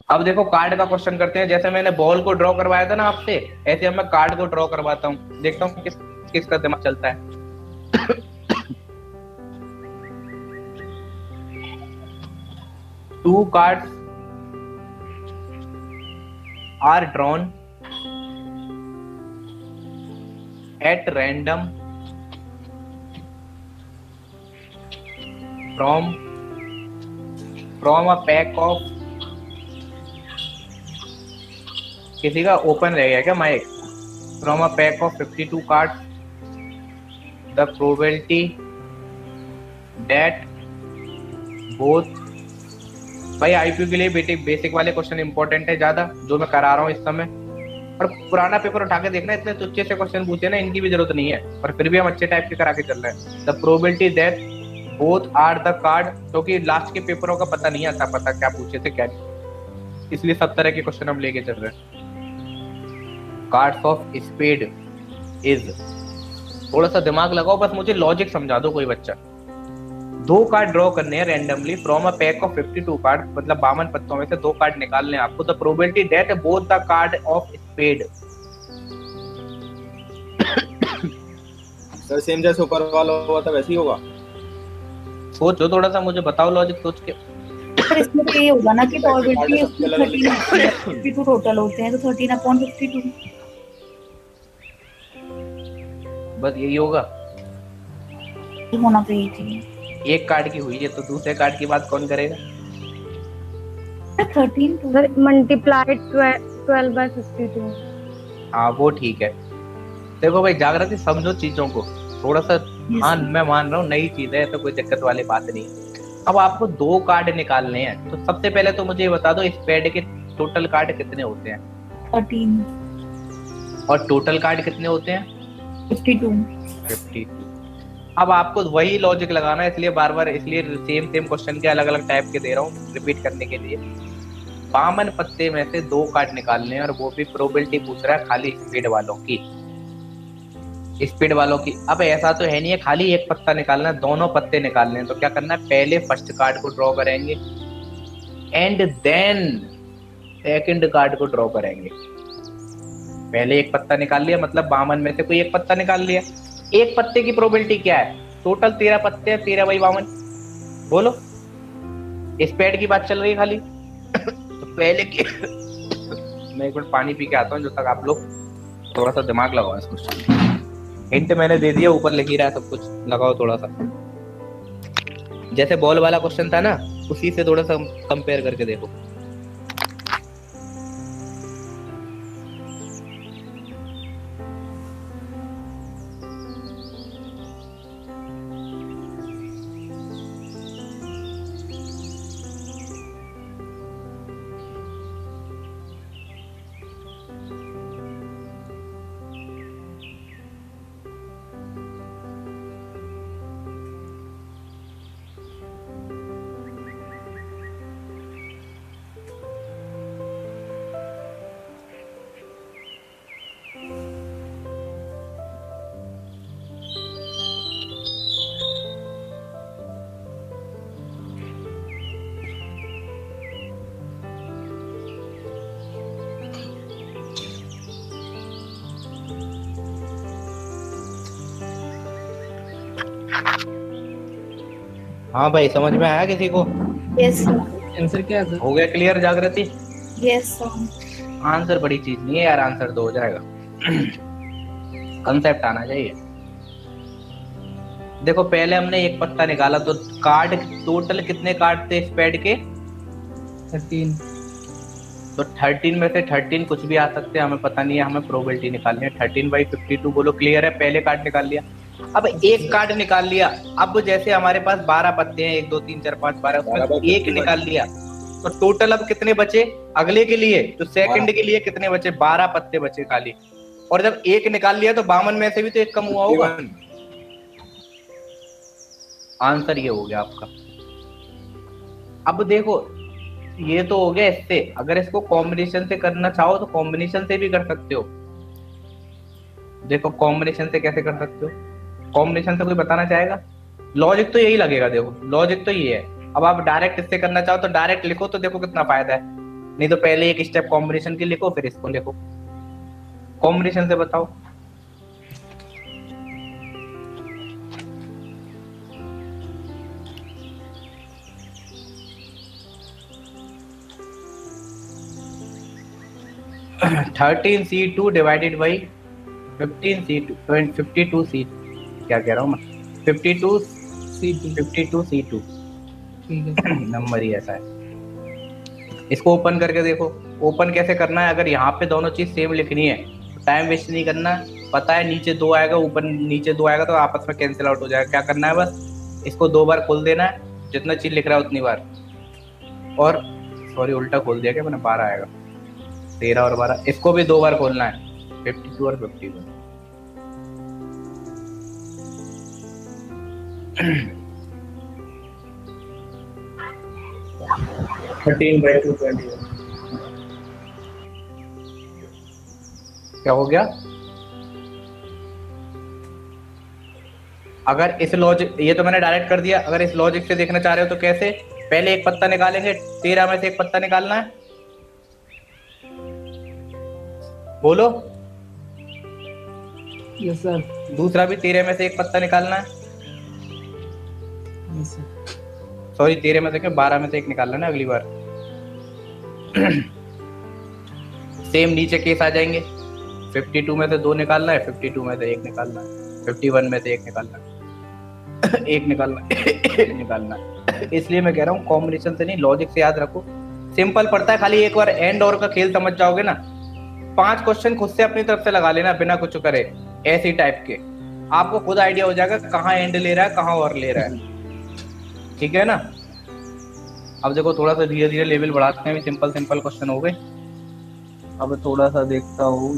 अब देखो कार्ड का क्वेश्चन करते हैं। जैसे मैंने बॉल को ड्रॉ करवाया था ना आपसे, ऐसे अब मैं कार्ड को ड्रॉ करवाता हूँ, देखता हूँ किसका दिमाग चलता है। Two cards are drawn at random from a pack of, किसी का ओपन रह गया क्या mike? From a pack of 52 cards, the probability that both. भाई आईपीयू के लिए बेसिक वाले क्वेश्चन इंपॉर्टेंट है ज्यादा, जो मैं करा रहा हूँ इस समय। और पुराना पेपर उठा के देखना, इतने तुच्छे से क्वेश्चन पूछे ना, इनकी भी जरूरत नहीं है, पर फिर भी हम अच्छे टाइप के करा के चल रहे हैं। The probability that both are the card, क्योंकि लास्ट के पेपरों का पता नहीं आता, पता क्या पूछे थे क्या नहीं, इसलिए सब तरह के क्वेश्चन हम लेके चल रहे हैं। कार्ड्स ऑफ स्पेड इज, थोड़ा सा दिमाग लगाओ, बस मुझे लॉजिक समझा दो कोई बच्चा। दो कार्ड ड्रॉ करने हैं randomly from a pack of 52 card, मतलब 52 पत्तों में से दो कार्ड निकालने हैं आपको। The probability that both the card of spade. Sir same जैसे ऊपर वाला हुआ था वैसे ही होगा। सोचो थोड़ा सा, मुझे बताओ लॉजिक सोच के। पर इसमें तो ये होगा ना कि प्रोबेबिलिटी 32 टोटल होते हैं, तो 13/52 बस यही होगा, होना तो यही थी। एक कार्ड की हुई है तो दूसरे कार्ड की बात कौन करेगा? 13 मल्टीप्लाइड 12/52। हाँ वो ठीक है। देखो भाई जागृति, समझो चीजों को थोड़ा सा। हाँ मैं मान रहा हूँ नई चीज है, तो कोई दिक्कत वाली बात नहीं। अब आपको दो कार्ड निकालने हैं, तो सबसे पहले तो मुझे ये बता दो, स्पेड के टोटल कार्ड कितने होते हैं? 13 और टोटल कार्ड कितने होते हैं? 52। अब आपको वही लॉजिक लगाना है, इसलिए बार बार, इसलिए सेम क्वेश्चन के अलग अलग टाइप के दे रहा हूँ रिपीट करने के लिए। 52 पत्ते में से दो कार्ड निकालने हैं, और वो भी प्रोबेबिलिटी पूछ रहा है खाली स्पीड वालों की, स्पीड वालों की। अब ऐसा तो है नहीं है खाली एक पत्ता निकालना है, दोनों पत्ते निकालने हैं। तो क्या करना है, पहले फर्स्ट कार्ड को ड्रॉ करेंगे एंड देन सेकंड कार्ड को ड्रॉ करेंगे। पहले एक पत्ता निकाल लिया, मतलब 52 में से कोई एक पत्ता निकाल लिया। एक पत्ते की प्रोबेबिलिटी क्या है? टोटल 13 पत्ते हैं, 13/52। बोलो, स्पेड की बात चल रही है खाली। तो पहले की मैं एक मिनट पानी पी के आता हूँ, जब तक आप लोग थोड़ा सा दिमाग लगाओ इस क्वेश्चन। हिंट मैंने दे दिया, ऊपर लिख ही रहा है सब कुछ, लगाओ थोड़ा सा। जैसे बॉल वाला क्वेश्चन था ना, उसी से थोड़ा सा कंपेयर करके देखो। हाँ भाई, समझ में आया किसी को? यस आंसर क्या है? हो गया क्लियर जागृति? यस आंसर बड़ी चीज नहीं है यार, आंसर तो हो जाएगा। कंसेप्ट आना चाहिए। देखो पहले हमने एक पत्ता निकाला, तो कार्ड टोटल कितने कार्ड थे स्पेड के? 13। तो 13 में से 13 कुछ भी आ सकते हैं, हमें पता नहीं है, हमें प्रोबेबिलिटी निकालनी है। 13/52 बोलो, क्लियर है? पहले कार्ड निकाल लिया। अब एक कार्ड निकाल लिया। अब जैसे हमारे पास 12 पत्ते हैं, 1 2 3 4 5 12, उसमें एक निकाल लिया, तो टोटल अब कितने बचे अगले के लिए? तो सेकंड के लिए कितने बचे? 12 पत्ते बचे खाली। और जब एक निकाल लिया तो 52 में से भी तो एक कम हुआ होगा। आंसर ये हो गया आपका। अब देखो ये तो हो गया इससे, अगर इसको कॉम्बिनेशन से करना चाहो तो कॉम्बिनेशन से भी कर सकते हो। देखो कॉम्बिनेशन से कैसे कर सकते हो? कॉम्बिनेशन से कोई बताना चाहेगा? लॉजिक तो यही लगेगा, देखो लॉजिक तो ये है। अब आप डायरेक्ट इससे करना चाहो तो डायरेक्ट लिखो, तो देखो कितना फायदा है। नहीं तो पहले एक स्टेप कॉम्बिनेशन की लिखो फिर इसको लिखो। कॉम्बिनेशन से बताओ। Thirteen C two divided by 15C2 52C, क्या कह रहा हूँ मैं, 52C2 ठीक है। नंबर ही ऐसा है। इसको ओपन करके देखो। ओपन कैसे करना है, अगर यहाँ पे दोनों चीज सेम लिखनी है तो टाइम वेस्ट नहीं करना। पता है नीचे 2 आएगा, ऊपर नीचे 2 आएगा तो आपस में कैंसिल आउट हो जाएगा। क्या करना है, बस इसको 2 बार खोल देना है, जितना चीज लिख रहा है उतनी बार। और सॉरी उल्टा खोल दिया क्या मैंने, 12 आएगा, 13 और 12। इसको भी 2 बार खोलना है, 52 और 51। क्या हो गया? अगर इस लॉजिक, ये तो मैंने डायरेक्ट कर दिया, अगर इस लॉजिक से देखना चाह रहे हो तो कैसे, पहले एक पत्ता निकालेंगे, 13 में से एक पत्ता निकालना है। बोलो। Yes sir. दूसरा भी 13 में से एक पत्ता निकालना है। Yes sir. सॉरी 13 में से क्या, 12 में से एक निकालना है ना अगली बार। सेम नीचे केस आ जाएंगे। 52 में से 2 निकालना है, 52 में से 1 निकालना है, 51 में से 1 निकालना है, 1 निकालना है, 1 निकालना है। इसलिए मैं कह रहा हूँ कॉम्बिनेशन से नहीं, लॉजिक से याद रखो। सिंपल पड़ता है, खाली एक बार एंड और का खेल समझ जाओगे ना। 5 क्वेश्चन खुद से अपनी तरफ से लगा लेना बिना कुछ करे, ऐसी टाइप के। आपको खुद आइडिया हो जाएगा कहाँ एंड ले रहा है, कहाँ और ले रहा है। ठीक है ना। अब देखो थोड़ा सा धीरे धीरे लेवल बढ़ाते हैं, सिंपल सिंपल क्वेश्चन हो गए। अब थोड़ा सा देखता हूँ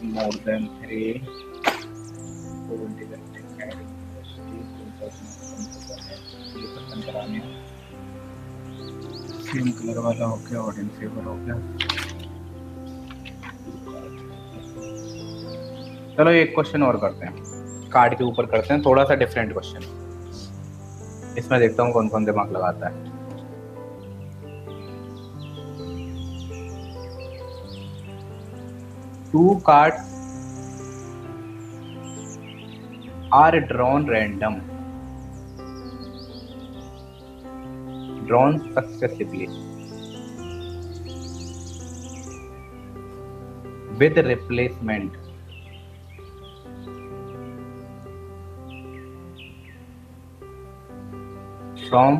more than 3 सेम कलर वाला हो गया, ऑरेंज फेवर हो गया। चलो एक क्वेश्चन और करते हैं, कार्ड के ऊपर करते हैं, थोड़ा सा डिफरेंट क्वेश्चन। इसमें देखता हूँ कौन कौन दिमाग लगाता है। Two cards are drawn successively with replacement from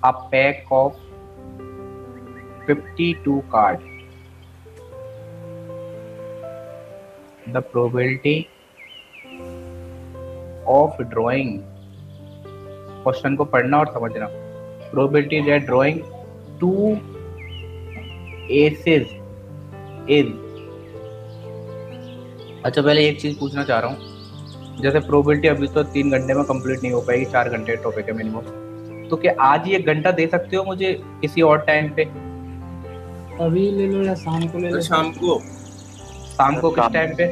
a pack of 52 cards. The probability of drawing, question को पढ़ना और समझना, probability that drawing 2 aces is। अच्छा पहले एक चीज पूछना चाह रहा हूँ, जैसे प्रोबेबिलिटी अभी तो 3 घंटे में कंप्लीट नहीं हो पाएगी, 4 घंटे टॉपिक है मिनिमम, तो क्या आज ही 1 घंटा दे सकते हो मुझे किसी और टाइम पे? अभी ले लो या शाम को ले लो। शाम को किस टाइम पे?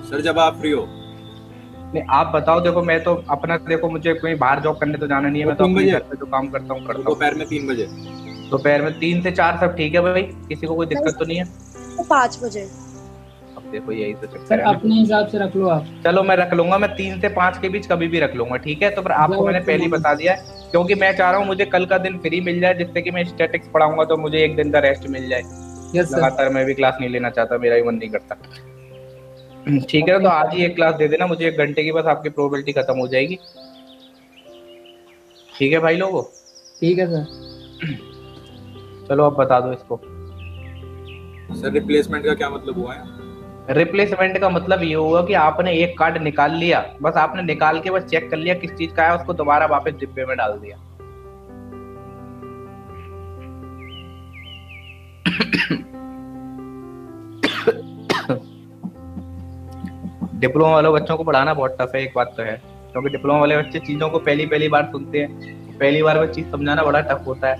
सर जब आप फ्री हो। नहीं आप बताओ। देखो मैं तो अपना, देखो मुझे कहीं बाहर जॉब करने तो जाना नहीं है, मैं तो अपने घर पे जो काम करता हूँ करता हूँ। दोपहर में 3 बजे। दोपहर में 3 से 4 सब ठीक है भाई, किसी को कोई दिक्कत तो नहीं है? तो 5 बजे। अब देखो यही तो चक्कर सर है। अपने हिसाब से रख लो आप। चलो मैं रख लूंगा, मैं 3 से 5 के बीच कभी भी रख लूंगा, ठीक है। तो फिर आपको मैंने पहले ही बता दिया है, क्योंकि मैं चाह रहा हूँ मुझे कल का दिन फ्री मिल जाए, जिससे कि मैं स्टैटिक्स पढ़ाऊंगा तो मुझे 1 दिन का रेस्ट मिल जाए। Yes sir. लगातार मैं भी क्लास नहीं लेना चाहता, मेरा भी मन नहीं करता। ठीक है, तो आज ही एक क्लास दे देना मुझे, 1 घंटे की, बस आपकी प्रोबेबिलिटी खत्म हो जाएगी। ठीक है भाई लोगों? ठीक है सर। चलो अब बता दो इसको। सर रिप्लेसमेंट का क्या मतलब हुआ है? रिप्लेसमेंट का मतलब ये होगा कि आपने एक कार्ड निकाल लिया, बस आपने निकाल के बस चेक कर लिया किस चीज का है, उसको दोबारा वापस डिब्बे में डाल दिया। डिप्लोमा वाले बच्चों को पढ़ाना बहुत टफ है, एक बात तो है, क्योंकि डिप्लोमा वाले बच्चे चीजों को पहली बार सुनते हैं, पहली बार वो चीज समझाना बड़ा टफ होता है।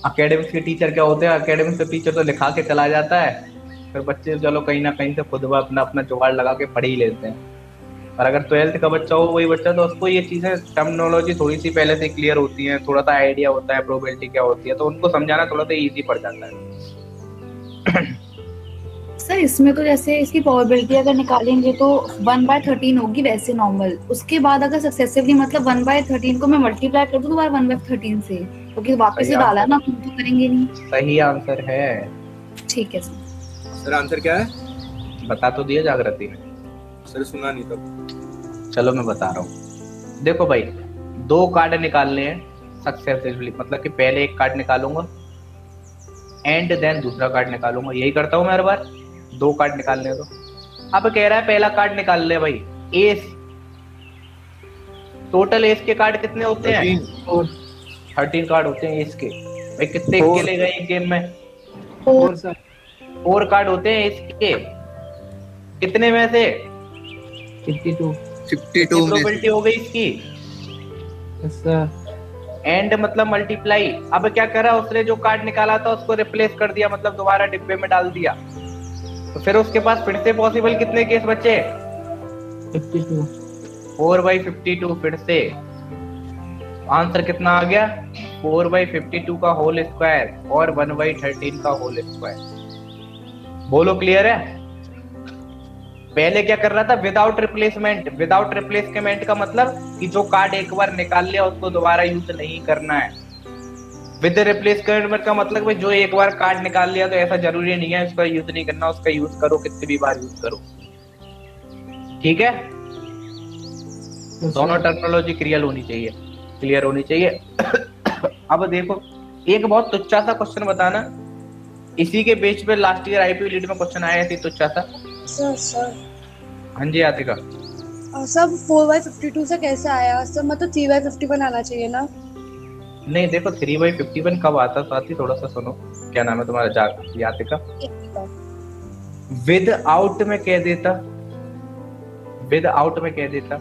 एकेडमिक्स के टीचर क्या होते हैं, एकेडमिक्स के टीचर तो लिखा के चला जाता है, फिर बच्चे चलो कहीं ना कहीं से खुद अपना अपना जुगाड़ लगा के पढ़ ही लेते हैं। और अगर 12th का बच्चा हो वही बच्चा, तो उसको ये चीजें टर्मिनोलॉजी थोड़ी सी पहले से क्लियर होती है, थोड़ा सा आइडिया होता है प्रोबेबिलिटी क्या होती है, तो उनको समझाना थोड़ा सा इजी पड़ जाता है। सर इसमें तो जैसे इसकी प्रोबेबिलिटी अगर निकालेंगे तो 1/13 होगी वैसे नॉर्मल, उसके बाद अगर सक्सेसिवली मतलब 1/13 को मैं मल्टीप्लाई कर दूं दोबारा 1/13 से, क्योंकि वापस से डाला ना, हम तो करेंगे नहीं। सही आंसर है। ठीक है सर। सर आंसर क्या है? बता तो दिया जागृति ने। सर सुना नहीं था। चलो मैं बता रहा हूँ। देखो भाई, 2 कार्ड निकालने हैं सक्सेसिवली, मतलब कि पहले एक कार्ड निकालूंगा एंड देन दूसरा कार्ड निकालूंगा, यही करता हूँ मैं हर बार। 2 कार्ड निकालने हैं तो अब कह रहा है पहला कार्ड निकाल ले भाई, एस। टोटल एस के कार्ड कितने होते हैं? 13 कार्ड होते हैं एस के। भाई कितने खेले गए एक गेम में? 4 सर। 4 कार्ड होते हैं एस के। कितने में से? 52 प्रोबेबिलिटी हो गई इसकी। सर। एंड मतलब मल्टीप्लाई। अब क्या करा उसने, जो कार्ड निकाला था उसको रिप्लेस कर दिया, मतलब दोबारा डिब्बे में डाल दिया। तो फिर उसके पास फिर से पॉसिबल कितने केस बचे? 52। 4/52 फिर से। आंसर कितना आ गया? 4/52 का होल स्क्वायर और 1/13 का होल स्क्वायर। बोलो क्लियर है? पहले क्या कर रहा था? Without replacement. विदाउट रिप्लेसमेंट का मतलब कि जो कार्ड एक बार निकाल लिया उसको दोबारा यूज नहीं करना है। विद रिप्लेसमेंट का मतलब है जो एक बार कार्ड निकाल लिया तो ऐसा जरूरी नहीं है उसका यूज नहीं करना, उसका यूज करो, कितनी भी बार यूज करो। ठीक है? दोनों टर्मिनोलॉजी क्लियर होनी चाहिए। अब देखो, एक बहुत तुच्चा सा क्वेश्चन बताना, इसी के बेस पे लास्ट ईयर आईपी लीड में क्वेश्चन आया थी तुच्चा सा। सर हाँ जी आतिका। सब 4/52 से कैसे आया? सर मतलब 3/51 आना चाहिए ना? नहीं देखो, 3/51 कब आता? साथी थोड़ा सा सुनो। क्या नाम है तुम्हारा? यातिका। विद आउट में कह देता,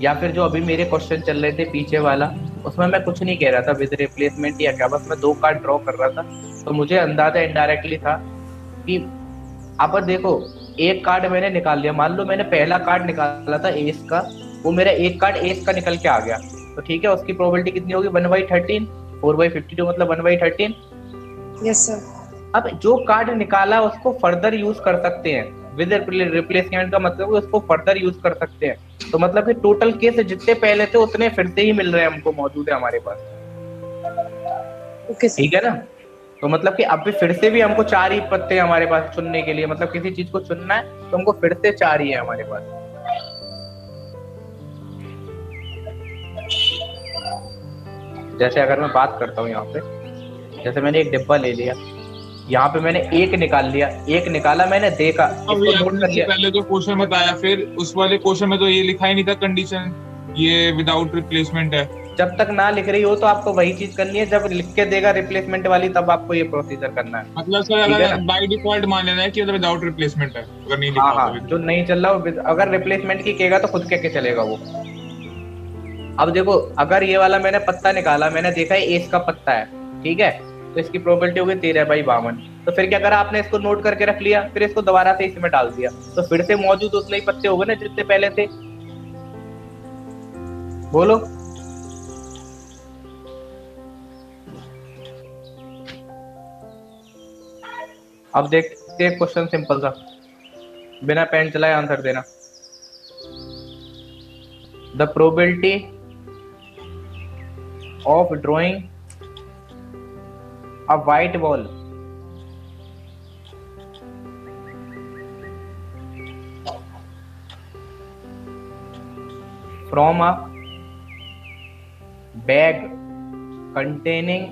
या फिर जो अभी मेरे क्वेश्चन चल रहे थे पीछे वाला, उसमें मैं कुछ नहीं कह रहा था विद रिप्लेसमेंट या क्या, बस मैं 2 कार्ड ड्रॉ कर रहा था। तो मुझे अंदाजा इनडायरेक्टली था कि अब देखो, एक कार्ड मैंने निकाल लिया, मान लो मैंने पहला कार्ड निकाला था एस का, वो मेरा एक कार्ड एस का निकल के आ गया, तो ठीक है, उसकी प्रोबेबिलिटी कितनी होगी? 1/13। 4/52 मतलब 1/13। Yes sir. अब जो कार्ड निकाला उसको फर्दर यूज कर सकते हैं। विद रिप्लेसमेंट का मतलब उसको फर्दर यूज कर सकते हैं। तो मतलब कि टोटल केस जितने पहले थे उतने फिर से ही मिल रहे हैं हमको, मौजूद है हमारे पास। ओके ठीक है ना? तो मतलब कि अब भी फिर से भी हमको 4 ही पत्ते हमारे पास चुनने के लिए, मतलब किसी चीज को चुनना है तो हमको फिर से 4 ही है हमारे पास। जैसे अगर मैं बात करता हूँ यहाँ पे, जैसे मैंने एक डिब्बा ले लिया, यहाँ पे मैंने एक निकाल लिया, एक निकाला मैंने, देखा, इसको नोट कर लिया। पहले जो क्वेश्चन बताया, फिर उस वाले क्वेश्चन में तो ये लिखा ही नहीं था कंडीशन, ये विदाउट रिप्लेसमेंट है। जब तक ना लिख रही हो तो आपको वही चीज करनी है, जब लिख के देगा रिप्लेसमेंट वाली तब आपको ये प्रोसीजर करना है। मतलब सर अगर बाय डिफॉल्ट मान लेना है कि मतलब विदाउट रिप्लेसमेंट है, अगर नहीं लिखा हाँ, जो नहीं चल रहा, अगर रिप्लेसमेंट की कहेगा तो खुद कह के चलेगा वो। अब देखो, अगर ये वाला मैंने पत्ता निकाला, मैंने देखा है एस का पत्ता है, ठीक है, तो इसकी प्रोबेबिलिटी हो गई 13/52। तो फिर क्या करा आपने? इसको नोट करके रख लिया, फिर इसको दोबारा से इसमें डाल दिया, तो फिर से मौजूद उतने ही पत्ते हो गए ना जितने पहले थे। बोलो। अब देखते हैं क्वेश्चन सिंपल सा, बिना पेन चलाए आंसर देना। The probability of drawing a white ball from a bag containing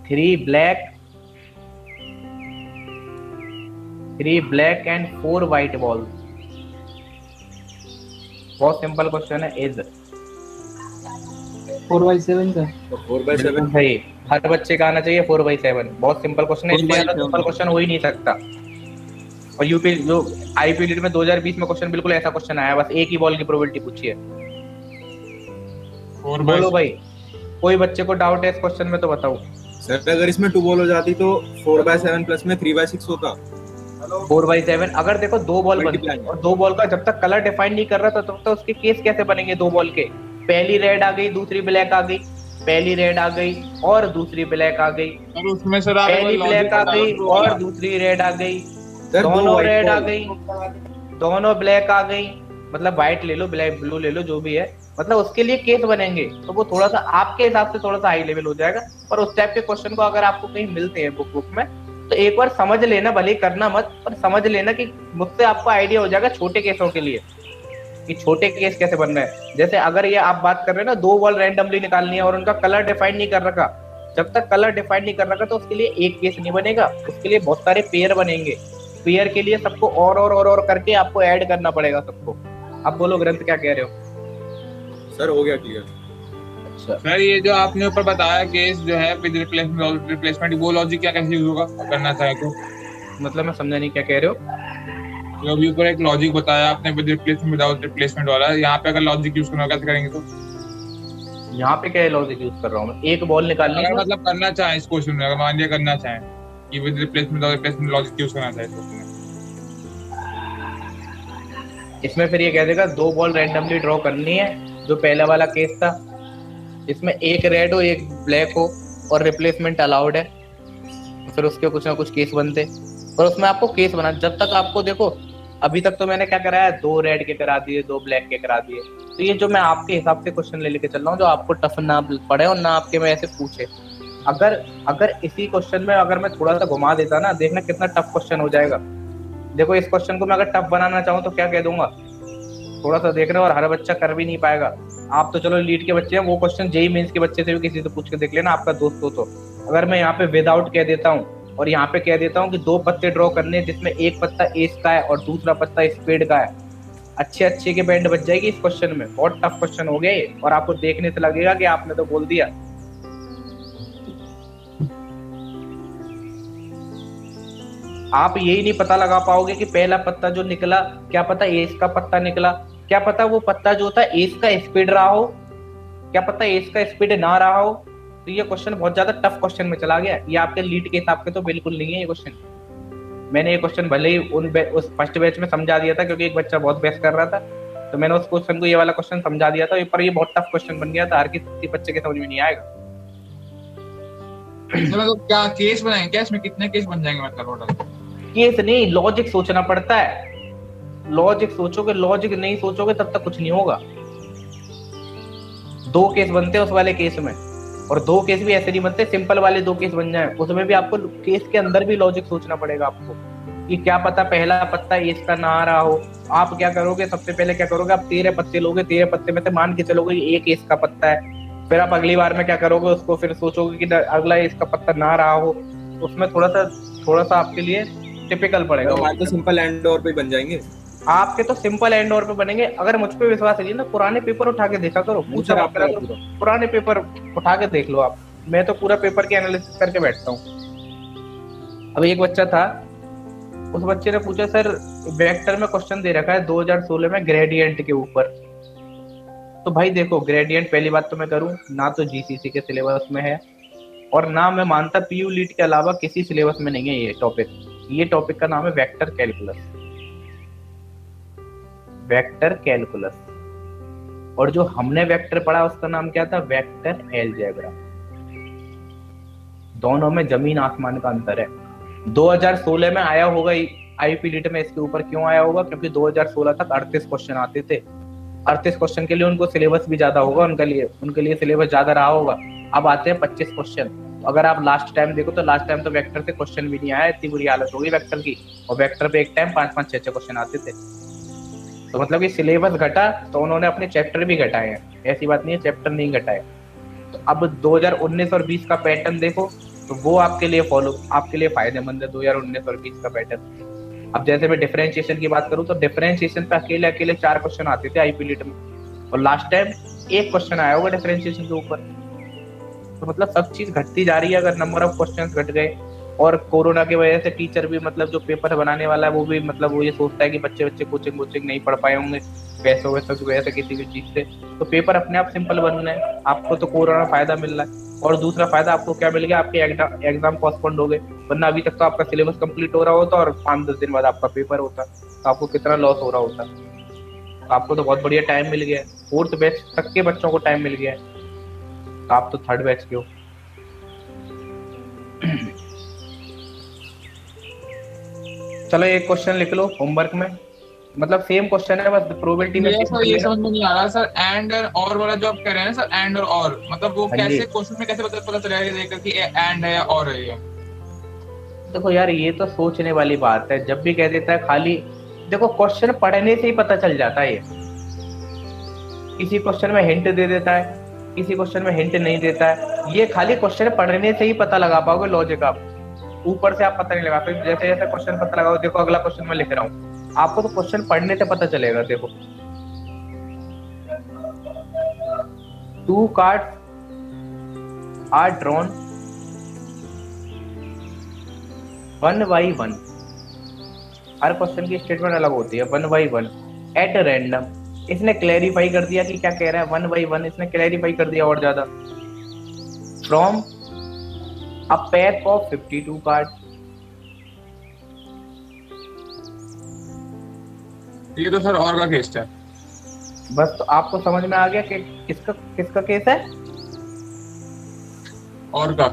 3 black and 4 white balls। बहुत सिंपल क्वेश्चन है। Is 4/7 sir. 4/7 सही, हर बच्चे का आना चाहिए 4/7। बहुत सिंपल क्वेश्चन है, इसलिए ज्यादा सिंपल क्वेश्चन हो ही नहीं सकता। और यूपी जो आईपी लीड में 2020 में क्वेश्चन बिल्कुल ऐसा क्वेश्चन आया, बस एक ही बॉल की प्रोबेबिलिटी पूछी है। बोलो भाई, कोई बच्चे को डाउट है इस क्वेश्चन में तो बताओ। सर अगर इसमें 2 बॉल हो जाती तो 4/7 प्लस में 3/6 होता। 4/7 अगर देखो 2 बॉल बनती Multiply। और 2 बॉल का जब तक कलर डिफाइन नहीं कर रहा था तब तक उसके केस कैसे बनेंगे 2 बॉल के? पहली रेड आ गई, दूसरी ब्लैक आ गई, पहली रेड आ गई और दूसरी ब्लैक आ गई, सर उसमें सर आप पहली ब्लैक आ गई और दूसरी रेड आ गई, दोनों रेड आ गई, दोनों ब्लैक आ गई, मतलब व्हाइट ले लो, ब्लैक ब्लू ले लो, जो भी है, मतलब उसके लिए केस बनेंगे। तो वो थोड़ा सा आपके हिसाब से थोड़ा सा हाई लेवल हो जाएगा। और उस टाइप के क्वेश्चन को अगर आपको कहीं मिलते हैं बुक में तो एक बार समझ लेना, भले ही करना मत, पर समझ लेना कि मुझसे आपको आइडिया हो जाएगा छोटे केसों के लिए कि छोटे केस कैसे बन रहे हैं। जैसे अगर ये आप बात कर रहे हैं ना 2 बॉल रैंडमली निकालनी है और उनका कलर डिफाइन नहीं कर रखा, जब तक कलर डिफाइन नहीं कर रखा तो उसके लिए एक केस नहीं बनेगा, उसके लिए बहुत सारे पेयर बनेंगे। पेयर के लिए सबको और करके आपको ऐड करना पड़ेगा सबको। अब बोलो ग्रंथ क्या कह रहे हो? सर हो गया क्लियर। अच्छा सर ये जो आपने ऊपर बताया केस जो है विद रिप्लेसमेंट, वो लॉजिक क्या कैसे यूज होगा करना चाहे तो? मतलब मैं समझा नहीं क्या कह रहे हो। जो अभी ऊपर एक लॉजिक बताया आपने विद रिप्लेसमेंट विदाउट रिप्लेसमेंट वाला, यहाँ पे अगर लॉजिक यूज करना कैसे करेंगे तो? यहाँ पे क्या लॉजिक यूज कर रहा हूँ मैं? एक बॉल निकालनी है, मतलब करना चाहे इस क्वेश्चन में, अगर मान लिया करना चाहे कि with replacement without replacement logic use करना चाहे तो इसमें फिर ये कह देगा 2 बॉल रैंडमली ड्रॉ करनी है, जो पहला वाला केस था, इसमें एक रेड हो एक ब्लैक हो और रिप्लेसमेंट अलाउड है, फिर उसके कुछ ना कुछ केस बनते और उसमें आपको केस बना। जब तक आपको देखो अभी तक तो मैंने क्या कराया, 2 रेड के करा दिए, 2 ब्लैक के करा दिए। तो ये जो मैं आपके हिसाब से क्वेश्चन ले लेके चल रहा हूँ जो आपको टफ ना पड़े और ना आपके में ऐसे पूछे। अगर इसी क्वेश्चन में अगर मैं थोड़ा सा घुमा देता ना, देखना कितना टफ क्वेश्चन हो जाएगा। देखो इस क्वेश्चन को मैं अगर टफ बनाना चाहूँ तो क्या कह दूंगा, थोड़ा सा देख रहे हो, और हर बच्चा कर भी नहीं पाएगा। आप तो चलो लीड के बच्चे हैं, वो क्वेश्चन जेई मेंस के बच्चे से भी किसी से पूछ के देख लेना, आपका दोस्त हो तो। अगर मैं यहाँ पे विदाउट कह देता हूँ और यहाँ पे कह देता हूँ कि 2 पत्ते ड्रॉ करने जिसमें एक पत्ता एस का है और दूसरा पत्ता स्पेड का है, अच्छे के बैंड बच जाएगी इस क्वेश्चन में। बहुत टफ क्वेश्चन हो गया ये, और आपको देखने से लगेगा कि आपने तो बोल दिया। आप यही नहीं पता लगा पाओगे कि पहला पत्ता जो निकला, क्या पता एस का पत्ता निकला, क्या पता वो पत्ता जो था एस का स्पीड रहा हो, क्या पता एस का स्पीड ना रहा हो। तो ये क्वेश्चन बहुत ज्यादा टफ क्वेश्चन में चला गया। ये आपके लीड के हिसाब से तो बिल्कुल नहीं है ये क्वेश्चन। मैंने ये क्वेश्चन भले ही उस फर्स्ट बैच में समझा दिया था क्योंकि एक बच्चा बहुत बहस कर रहा था, तो मैंने उस क्वेश्चन को ये वाला क्वेश्चन समझा दिया था, पर ये बहुत टफ क्वेश्चन बन गया था, हर किसी बच्चे के समझ में नहीं आएगा। तो क्या केस बनाएंगे क्या इसमें? कितने केस बन जाएंगे मतलब टोटल? केस नहीं, लॉजिक सोचना पड़ता है। लॉजिक सोचोगे, लॉजिक नहीं सोचोगे तब तक कुछ नहीं होगा। 2 केस बनते हैं उस वाले केस में, और 2 केस भी ऐसे नहीं बनते सिंपल वाले 2 केस बन जाए, उसमें भी आपको केस के अंदर भी लॉजिक सोचना पड़ेगा आपको कि क्या पता पहला पत्ता एस का ना आ रहा हो। आप क्या करोगे, सबसे पहले क्या करोगे, आप 13 पत्ते लोगे, 13 पत्ते में से मान के चलोगे एक एस का पत्ता है, फिर आप अगली बार में क्या करोगे, उसको फिर सोचोगे कि अगला एस का पत्ता ना रहा हो। उसमें थोड़ा सा आपके लिए टिपिकल पड़ेगा। हमारे तो सिंपल एंड और पे बन जाएंगे। आपके तो सिंपल एंड और पे बनेंगे। अगर मुझ पे विश्वास है ना, पुराने पेपर उठा के देखा करो, पूछा आप करा करो, पुराने पेपर उठा के देख लो आप। मैं तो पूरा पेपर की एनालिसिस करके बैठता हूँ। अब एक बच्चा था, उस बच्चे ने पूछा सर वेक्टर में क्वेश्चन दे रखा है 2016 में ग्रेडियंट के ऊपर। तो भाई देखो ग्रेडियंट पहली बात तो मैं करूँ ना, तो जीसीसी के सिलेबस में है और ना मैं मानता पीयू लीड के अलावा किसी सिलेबस में नहीं है ये टॉपिक। ये टॉपिक का नाम है वेक्टर कैलकुलस। वेक्टर कैलकुलस, और जो हमने वेक्टर पढ़ा उसका नाम क्या था, वेक्टर अलजेब्रा। दोनों में जमीन आसमान का अंतर है। 2016 में आया होगा आईपी लीड में, इसके ऊपर क्यों आया होगा, क्योंकि 2016 तक 38 क्वेश्चन आते थे। 38 क्वेश्चन के लिए उनको सिलेबस भी ज्यादा होगा, उनके लिए सिलेबस ज्यादा रहा होगा। अब आते हैं 25 क्वेश्चन। अगर आप लास्ट टाइम देखो तो लास्ट टाइम तो वेक्टर से क्वेश्चन भी नहीं आया, इतनी बुरी हालत हो गई वेक्टर की, और वेक्टर पे एक टाइम 5-5, 6-6 क्वेश्चन आते थे। तो मतलब कि सिलेबस घटा तो उन्होंने अपने चैप्टर भी घटाए हैं, ऐसी बात नहीं है चैप्टर नहीं घटाए। तो अब 2019 और 20 का पैटर्न देखो तो वो आपके लिए फायदेमंद है 2019 और 20 का पैटर्न। अब जैसे मैं डिफरेंशिएशन की बात करूं तो डिफरेंशिएशन पे अकेले 4 क्वेश्चन आते थे आईपी लीड में, और लास्ट टाइम 1 क्वेश्चन आया होगा डिफरेंशिएशन के ऊपर। तो मतलब सब चीज घटती जा रही है। अगर नंबर ऑफ क्वेश्चंस घट गए, और कोरोना की वजह से टीचर भी मतलब जो पेपर बनाने वाला है वो भी मतलब वो ये सोचता है कि बच्चे कोचिंग नहीं पढ़ पाए होंगे पैसों की वजह से किसी भी चीज से, तो पेपर अपने आप सिंपल बन रहे हैं। आपको तो कोरोना फायदा मिल रहा है। और दूसरा फायदा आपको क्या मिल गया, आपके एग्जाम पोस्टपोन्ड हो गए, वरना अभी तक तो आपका सिलेबस कंप्लीट हो रहा होता और 5-10 दिन बाद आपका पेपर होता, तो आपको कितना लॉस हो रहा होता। तो आपको तो बहुत बढ़िया टाइम मिल गया है, 4th बैच तक के बच्चों को टाइम मिल गया है, तो आप तो 3rd बैच के हो। चलो एक क्वेश्चन लिख लो होमवर्क में, मतलब सेम क्वेश्चन है, बस प्रोबेबिलिटी में ये सर ये समझ में नहीं आ रहा सर, एंड और वाला जो आप कह रहे हैं सर, एंड और मतलब वो हाँ जी। कैसे क्वेश्चन में कैसे पता चलेगा ये देखकर कि एंड है या और है ये? देखो यार ये तो सोचने वाली बात है, जब भी कह देता है खाली, देखो क्वेश्चन पढ़ने से ही पता चल जाता है ये, किसी क्वेश्चन में हिंट दे देता है, किसी क्वेश्चन में हिंट नहीं देता है, ये खाली क्वेश्चन पढ़ने से ही पता लगा पाओगे लॉजिक आप, ऊपर से आप पता नहीं लगा पाओगे। जैसे जैसे क्वेश्चन पता लगाओ, देखो अगला क्वेश्चन मैं लिख रहा हूँ, आपको तो क्वेश्चन पढ़ने से पता चलेगा। देखो 2 cards are drawn 1 by 1, her question की स्टेटमेंट अलग होती है, 1 by 1 एट रैंडम। इसने क्लैरिफाई कर दिया कि क्या कह रहा है, 1 by 1 इसने क्लैरिफाई कर दिया और ज्यादा। From a pack of 52 card, ये तो सर और का केस है। बस तो आपको समझ में आ गया कि किसका किसका केस है, और का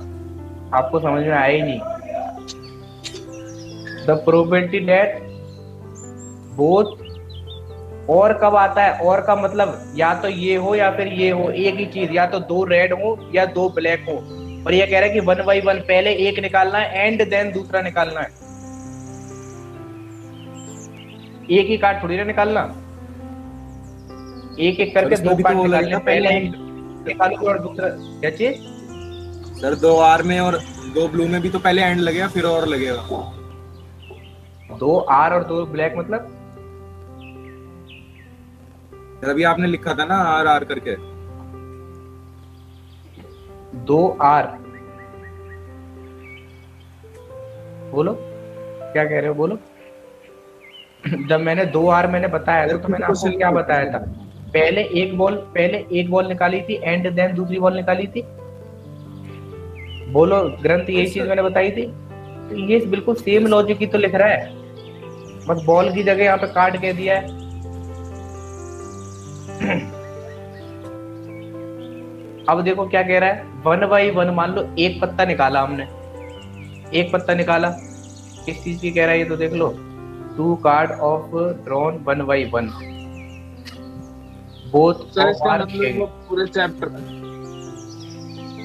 आपको समझ में आया ही नहीं। द प्रोबेबिलिटी दैट बोथ, और कब आता है, और का मतलब या तो ये हो या फिर ये हो, एक ही चीज, या तो 2 रेड हो या 2 ब्लैक हो। और ये कह रहा है कि 1 by 1 पहले एक निकालना है एंड देन दूसरा निकालना है, एक ही कार्ड थोड़ी ना निकालना, एक एक करके सर, इसमें 2 भी कार्ड तो वो निकालने, लगेगा पहले पहले एक निकालोगे और दूसरा क्या चीज। सर 2 आर में और 2 ब्लू में भी तो पहले एंड लगेगा फिर और लगेगा। 2 आर और 2 ब्लैक मतलब सर अभी आपने लिखा था ना आर आर करके। 2 आर, बोलो क्या कह रहे हो, बोलो। जब मैंने 2 आर मैंने बताया था, तो मैंने आपको क्या बताया था, पहले एक बॉल निकाली थी एंड देन दूसरी बॉल निकाली थी, बोलो ग्रंथ यही चीज मैंने बताई थी। तो ये बिल्कुल सेम लॉजिक ही तो लिख रहा है, बस बॉल की जगह यहाँ पे कार्ड कह दिया है। अब देखो क्या कह रहा है, 1 by 1 मान लो एक पत्ता निकाला हमने, एक पत्ता निकाला, किस चीज की कह रहा है ये तो देख लो। 2 card of drawn 1 by 1 both sir of इसका आर मतलब किंग, वो पूरे चैप्टर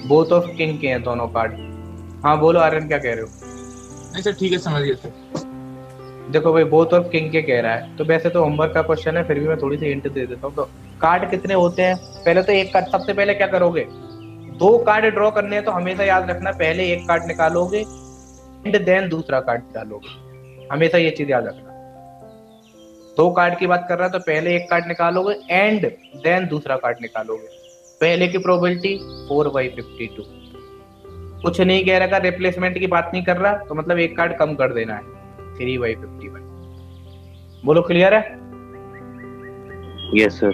बोथ ऑफ किंग के हैं दोनों कार्ड। हाँ बोलो आर्यन क्या कह रहे हो। नहीं सर ठीक है समझ गए सर। देखो भाई बोथ ऑफ किंग के कह रहा है, तो वैसे तो होमवर्क का क्वेश्चन है, फिर भी मैं थोड़ी सी हिंट दे देता हूँ। तो कार्ड कितने होते हैं, पहले तो एक कार्ड, सबसे पहले क्या करोगे, 2 कार्ड ड्रॉ करने हैं, तो हमेशा याद रखना पहले एक कार्ड निकालोगे एंड देन दूसरा कार्ड निकालोगे, हमेशा ये चीज याद रखना। 2 कार्ड की बात कर रहा है तो पहले एक कार्ड निकालोगे एंड देन दूसरा कार्ड निकालोगे। पहले की प्रोबेबिलिटी 4 by 52, कुछ नहीं कह रहा, रिप्लेसमेंट की बात नहीं कर रहा, तो मतलब एक कार्ड कम कर देना है, 3 by 51। बोलो क्लियर है। Yes, sir.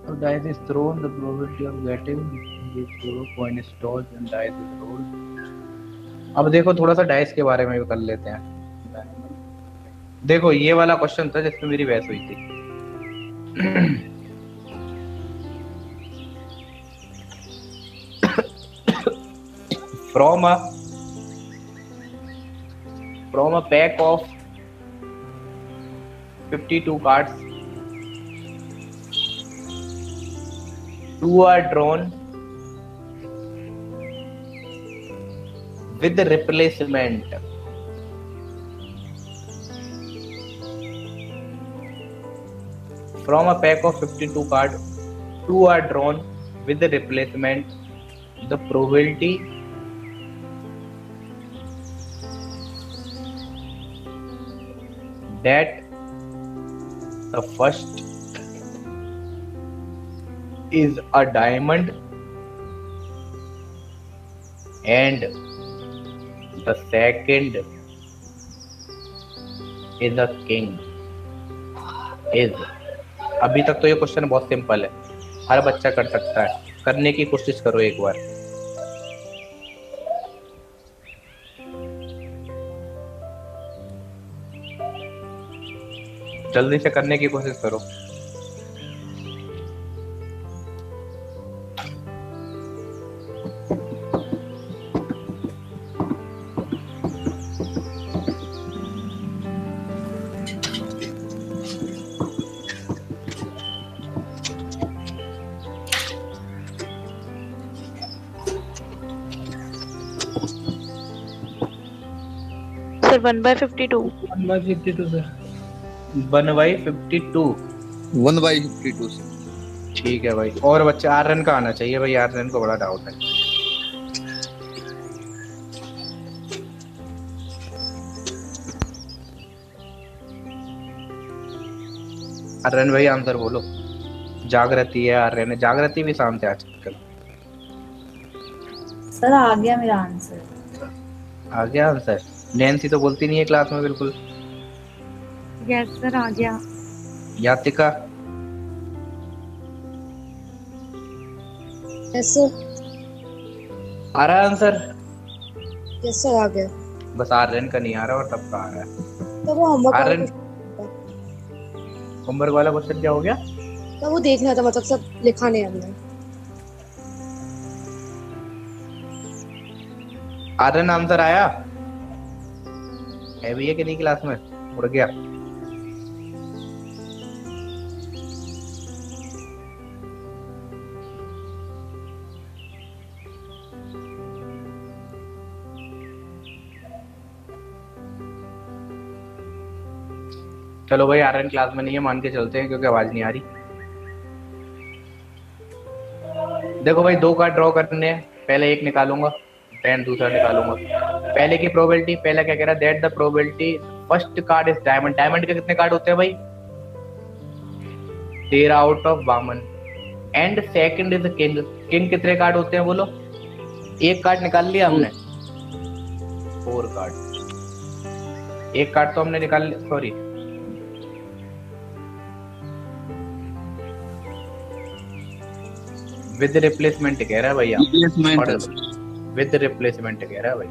So dice is thrown, the probability of getting this coin is tossed and dice is rolled। अब देखो थोड़ा सा डाइस के बारे में भी कर लेते हैं। देखो ये वाला क्वेश्चन था जिसमें मेरी बहस हुई थी। from a pack of 52 cards, 2 are drawn with the replacement. From a pack of 52 cards, 2 are drawn with the replacement. The probability that the first is a diamond and the second is a king is। अभी तक तो ये question बहुत simple है, हर बच्चा कर सकता है। करने की कोशिश करो एक बार। जल्दी से करने की कोशिश करो। सर 1/52। 1/52 सर। 1/52। 1/52 से। ठीक है भाई। और बच्चे आर्यन का आना चाहिए भाई, आर्यन को बड़ा डाउट है। आर्यन भाई आंसर बोलो। जागृति है, आर्यन है, जागृति भी शांत है आजकल। सर आ गया मेरा आंसर। आ गया आंसर। नैन्सी तो बोलती नहीं है क्लास में बिल्कुल। यस सर आ गया। यातिका। Yes sir. आ रहा है आंसर। यस सर आ गया। बस आर्यन का नहीं आ रहा और सबका आ रहा है। तो वो होमवर्क वाला आर्यन होमवर्क वाला क्वेश्चन क्या हो गया? तो वो देखना था, मतलब सब लिखा नहीं हमने। आर्यन आंसर आया है भी है कि नहीं क्लास में? उड़ गया। चलो भाई आर्यन क्लास में नहीं है, मान के चलते हैं क्योंकि आवाज नहीं आ रही। देखो भाई 2 कार्ड ड्रॉ करने हैं, पहले एक निकालूंगा देन दूसरा निकालूंगा। पहले की प्रोबेबिलिटी, पहला क्या कह रहा है, that the probability first card is diamond. Diamond के कितने कार्ड होते हैं भाई? 13 out of 52। And second is king. King कितने कार्ड होते हैं बोलो? एक कार्ड निकाल लिया हमने, 4 कार्ड। एक कार्ड तो हमने निकाल लिया, सॉरी विद रिप्लेसमेंट कह रहा है भैया। विद रिप्लेसमेंट कह रहा है भाई।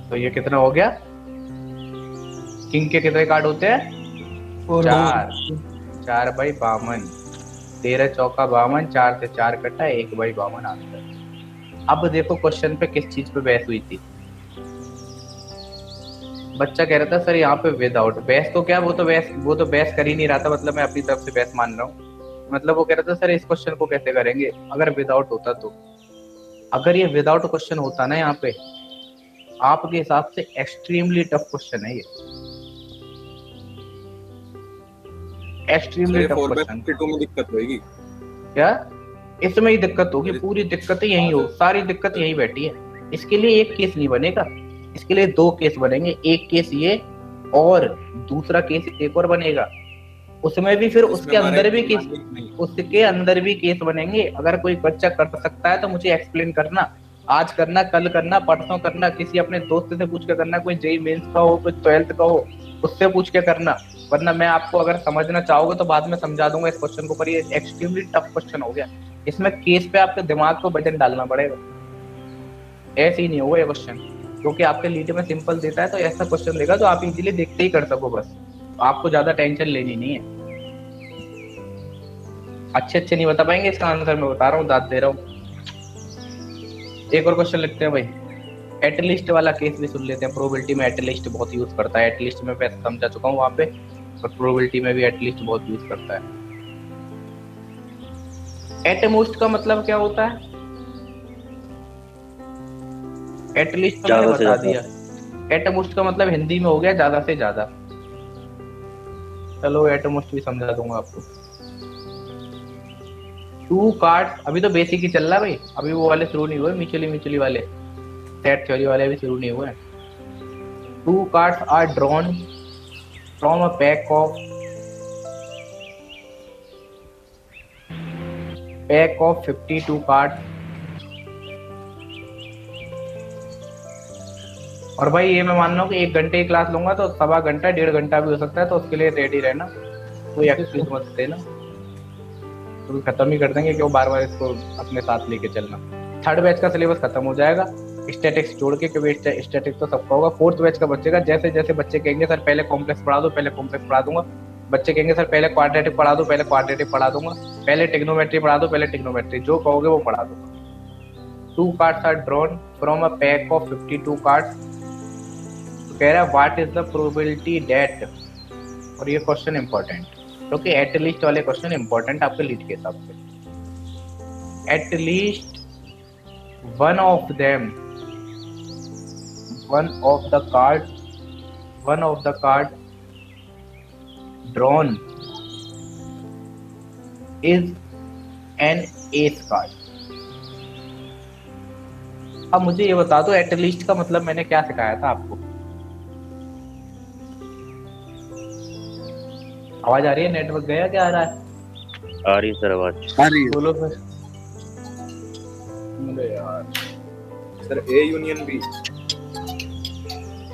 तो ये कितना हो गया? किंग के कितने कार्ड होते हैं? 4। 4/52। 13 चौका 52, 4 से 4 कटा, 1/52 आंसर। अब देखो क्वेश्चन पे किस चीज पे बहस हुई थी। बच्चा कह रहा था सर यहाँ पे विदाउट। बहस तो क्या, वो तो बहस कर ही नहीं रहा था, मतलब मैं अपनी तरफ से बहस मान रहा हूँ। मतलब वो कह रहा था सर इस क्वेश्चन को कैसे करेंगे अगर विदाउट होता तो। अगर ये विदाउट क्वेश्चन होता ना यहाँ पे, आपके हिसाब से एक्सट्रीमली टफ क्वेश्चन है ये, एक्सट्रीमली टफ क्वेश्चन। 4/52 में दिक्कत होगी क्या? इसमें ही दिक्कत होगी, पूरी दिक्कत यही हो, सारी दिक्कत यही बैठी है। इसके लिए एक केस नहीं बनेगा, इसके लिए 2 केस बनेंगे। एक केस ये और दूसरा केस एक और बनेगा। उसमें भी फिर उसके अंदर भी केस बनेंगे। अगर कोई बच्चा कर सकता है तो मुझे एक्सप्लेन करना, आज करना, कल करना, परसों करना, किसी अपने दोस्त से पूछ के करना, कोई जेई मेंस का हो, कोई 12th का हो, उससे पूछ के करना। वरना मैं आपको अगर समझना चाहोगे तो बाद में समझा दूंगा इस क्वेश्चन को, पर ये एक्सट्रीमली टफ क्वेश्चन हो गया। इसमें केस पे आपके दिमाग को वजन डालना पड़ेगा, ऐसे ही नहीं होगा ये क्वेश्चन। क्योंकि आपके लीड में सिंपल देता है तो ऐसा क्वेश्चन देगा जो आप इजीली देखते ही कर सको, बस आपको ज्यादा टेंशन लेनी नहीं है। अच्छे नहीं बता पाएंगे इसका आंसर, मैं बता रहा हूँ, दाद दे रहा हूँ। एक और क्वेश्चन लिखते हैं भाई। एटलिस्ट वाला केस भी सुन लेते हैं। प्रोबेबिलिटी में एटलिस्ट बहुत यूज करता है। एटलिस्ट में मैं समझा चुका हूँ वहां पे, पर प्रोबेबिलिटी में भी एटलिस्ट बहुत यूज करता है। एटमोस्ट का मतलब क्या होता है? एटलिस्ट तो मैंने बता दिया। एटमोस्ट का मतलब हिंदी में हो गया ज्यादा से ज्यादा। चलो एटमोस्ट भी समझा दूंगा आपको। 2 कार्ड, अभी तो बेसिक ही चल रहा है भाई, अभी वो वाले शुरू नहीं हुए, म्यूचुअली वाले, सेट थ्योरी वाले भी शुरू नहीं हुए। 2 cards are drawn from a pack of 52 card. और भाई ये मैं मान रहा हूँ कि 1 घंटे की क्लास लूंगा तो 1.25 घंटा 1.5 घंटा भी हो सकता है, तो उसके लिए रेडी रहना, कोई एक्सक्यूज मत देना। तो खत्म ही कर देंगे, क्यों बार बार इसको अपने साथ लेके चलना। थर्ड बैच का सिलेबस खत्म हो जाएगा स्टैटिक्स छोड़ के, क्योंकि स्टैटिक्स तो सबका होगा। फोर्थ बैच का बच्चे जैसे जैसे बच्चे कहेंगे सर पहले कॉम्प्लेक्स पढ़ा दो, पहले कॉम्प्लेक्स पढ़ा दूंगा, बच्चे कहेंगे सर पहले क्वाड्रेटिक पढ़ा दो, पहले क्वाड्रेटिक पढ़ा दूंगा, पहले ट्रिग्नोमेट्री पढ़ा दो, पहले ट्रिग्नोमेट्री, जो कहोगे वो पढ़ा दूंगा। 2 cards are drawn from a pack of 52 cards। तो कह रहा है what is the probability that, और ये क्वेश्चन इंपॉर्टेंट, क्योंकि एट लीस्ट वाले क्वेश्चन इंपॉर्टेंट आपके लीड के हिसाब से। At least one of them, one of the card drawn is an ace card। अब मुझे ये बता दो एट लीस्ट का मतलब मैंने क्या सिखाया था आपको। आवाज आ रही है? नेटवर्क गया क्या आ रहा है? आ रही है सर आवाज। आ रही है। बोलो फिर। अरे यार सर ए यूनियन बी।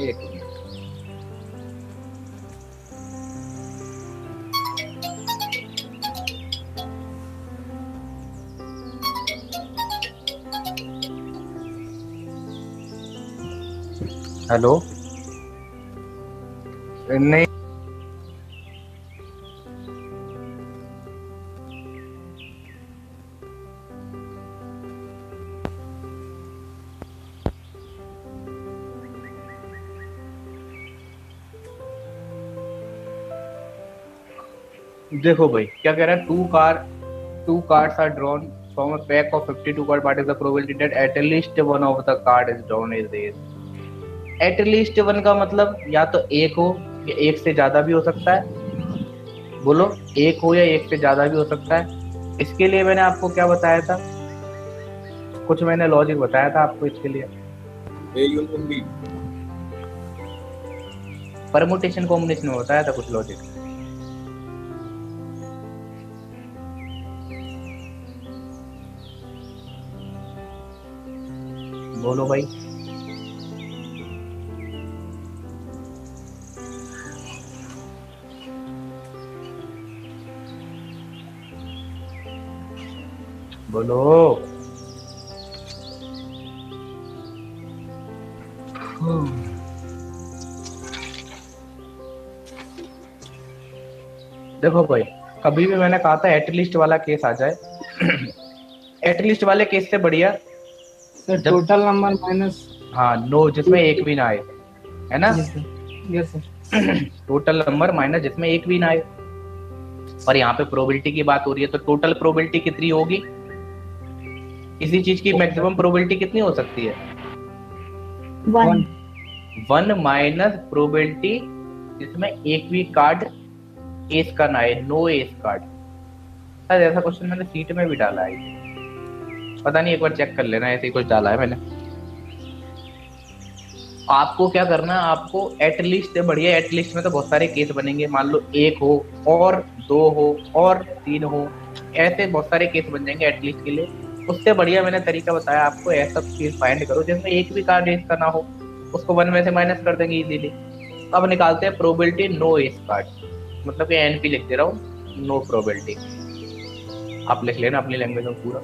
एक मिनट। हेलो, नहीं देखो भाई क्या कह रहा है। 2 cards are drawn from a pack of 52 cards। What is the probability that at least one of the card is drawn is this? At least one का मतलब या तो एक हो या एक से ज्यादा भी हो सकता है। बोलो, एक हो या एक से ज्यादा भी हो सकता है। इसके लिए मैंने आपको क्या बताया था, कुछ मैंने लॉजिक बताया था आपको इसके लिए। A union B. Permutation combination में बताया था कुछ लॉजिक। बोलो भाई। बोलो। देखो भाई, कभी भी मैंने कहा था एटलीस्ट वाला केस आ जाए। एटलीस्ट वाले केस से बढ़िया सर टोटल नंबर माइनस, हाँ नो, जिसमें एक भी ना आए, है ना। Yes sir. Total number minus जिसमें एक भी ना आए। और यहाँ पे प्रोबेबिलिटी की बात हो रही है, तो टोटल प्रोबेबिलिटी कितनी होगी? किसी चीज की मैक्सिमम प्रोबेबिलिटी कितनी हो सकती है? 1 माइनस प्रोबेबिलिटी जिसमें एक भी कार्ड एस का ना आए, नो एस कार्ड। सर ऐसा क्वेश्चन मैंने सीट में भी डाला है, पता नहीं, एक बार चेक कर लेना, ऐसे ही कुछ डाला है मैंने। आपको क्या करना है, आपको एटलीस्ट से बढ़िया, एटलीस्ट में तो बहुत सारे केस बनेंगे। मान लो 1 हो और 2 हो और 3 हो, ऐसे बहुत सारे केस बन जाएंगे एटलीस्ट के लिए। उससे बढ़िया मैंने तरीका बताया आपको, ऐसा चीज फाइंड करो जिसमें एक भी कार्ड एस का ना हो, उसको 1 में से माइनस कर देंगे इजीली। अब निकालते हैं प्रोबेबिलिटी नो एस कार्ड, मतलब कि एनपी लिख दे रहा हूँ, नो प्रोबेबिलिटी। आप लिख लेना अपनी लैंग्वेज में पूरा।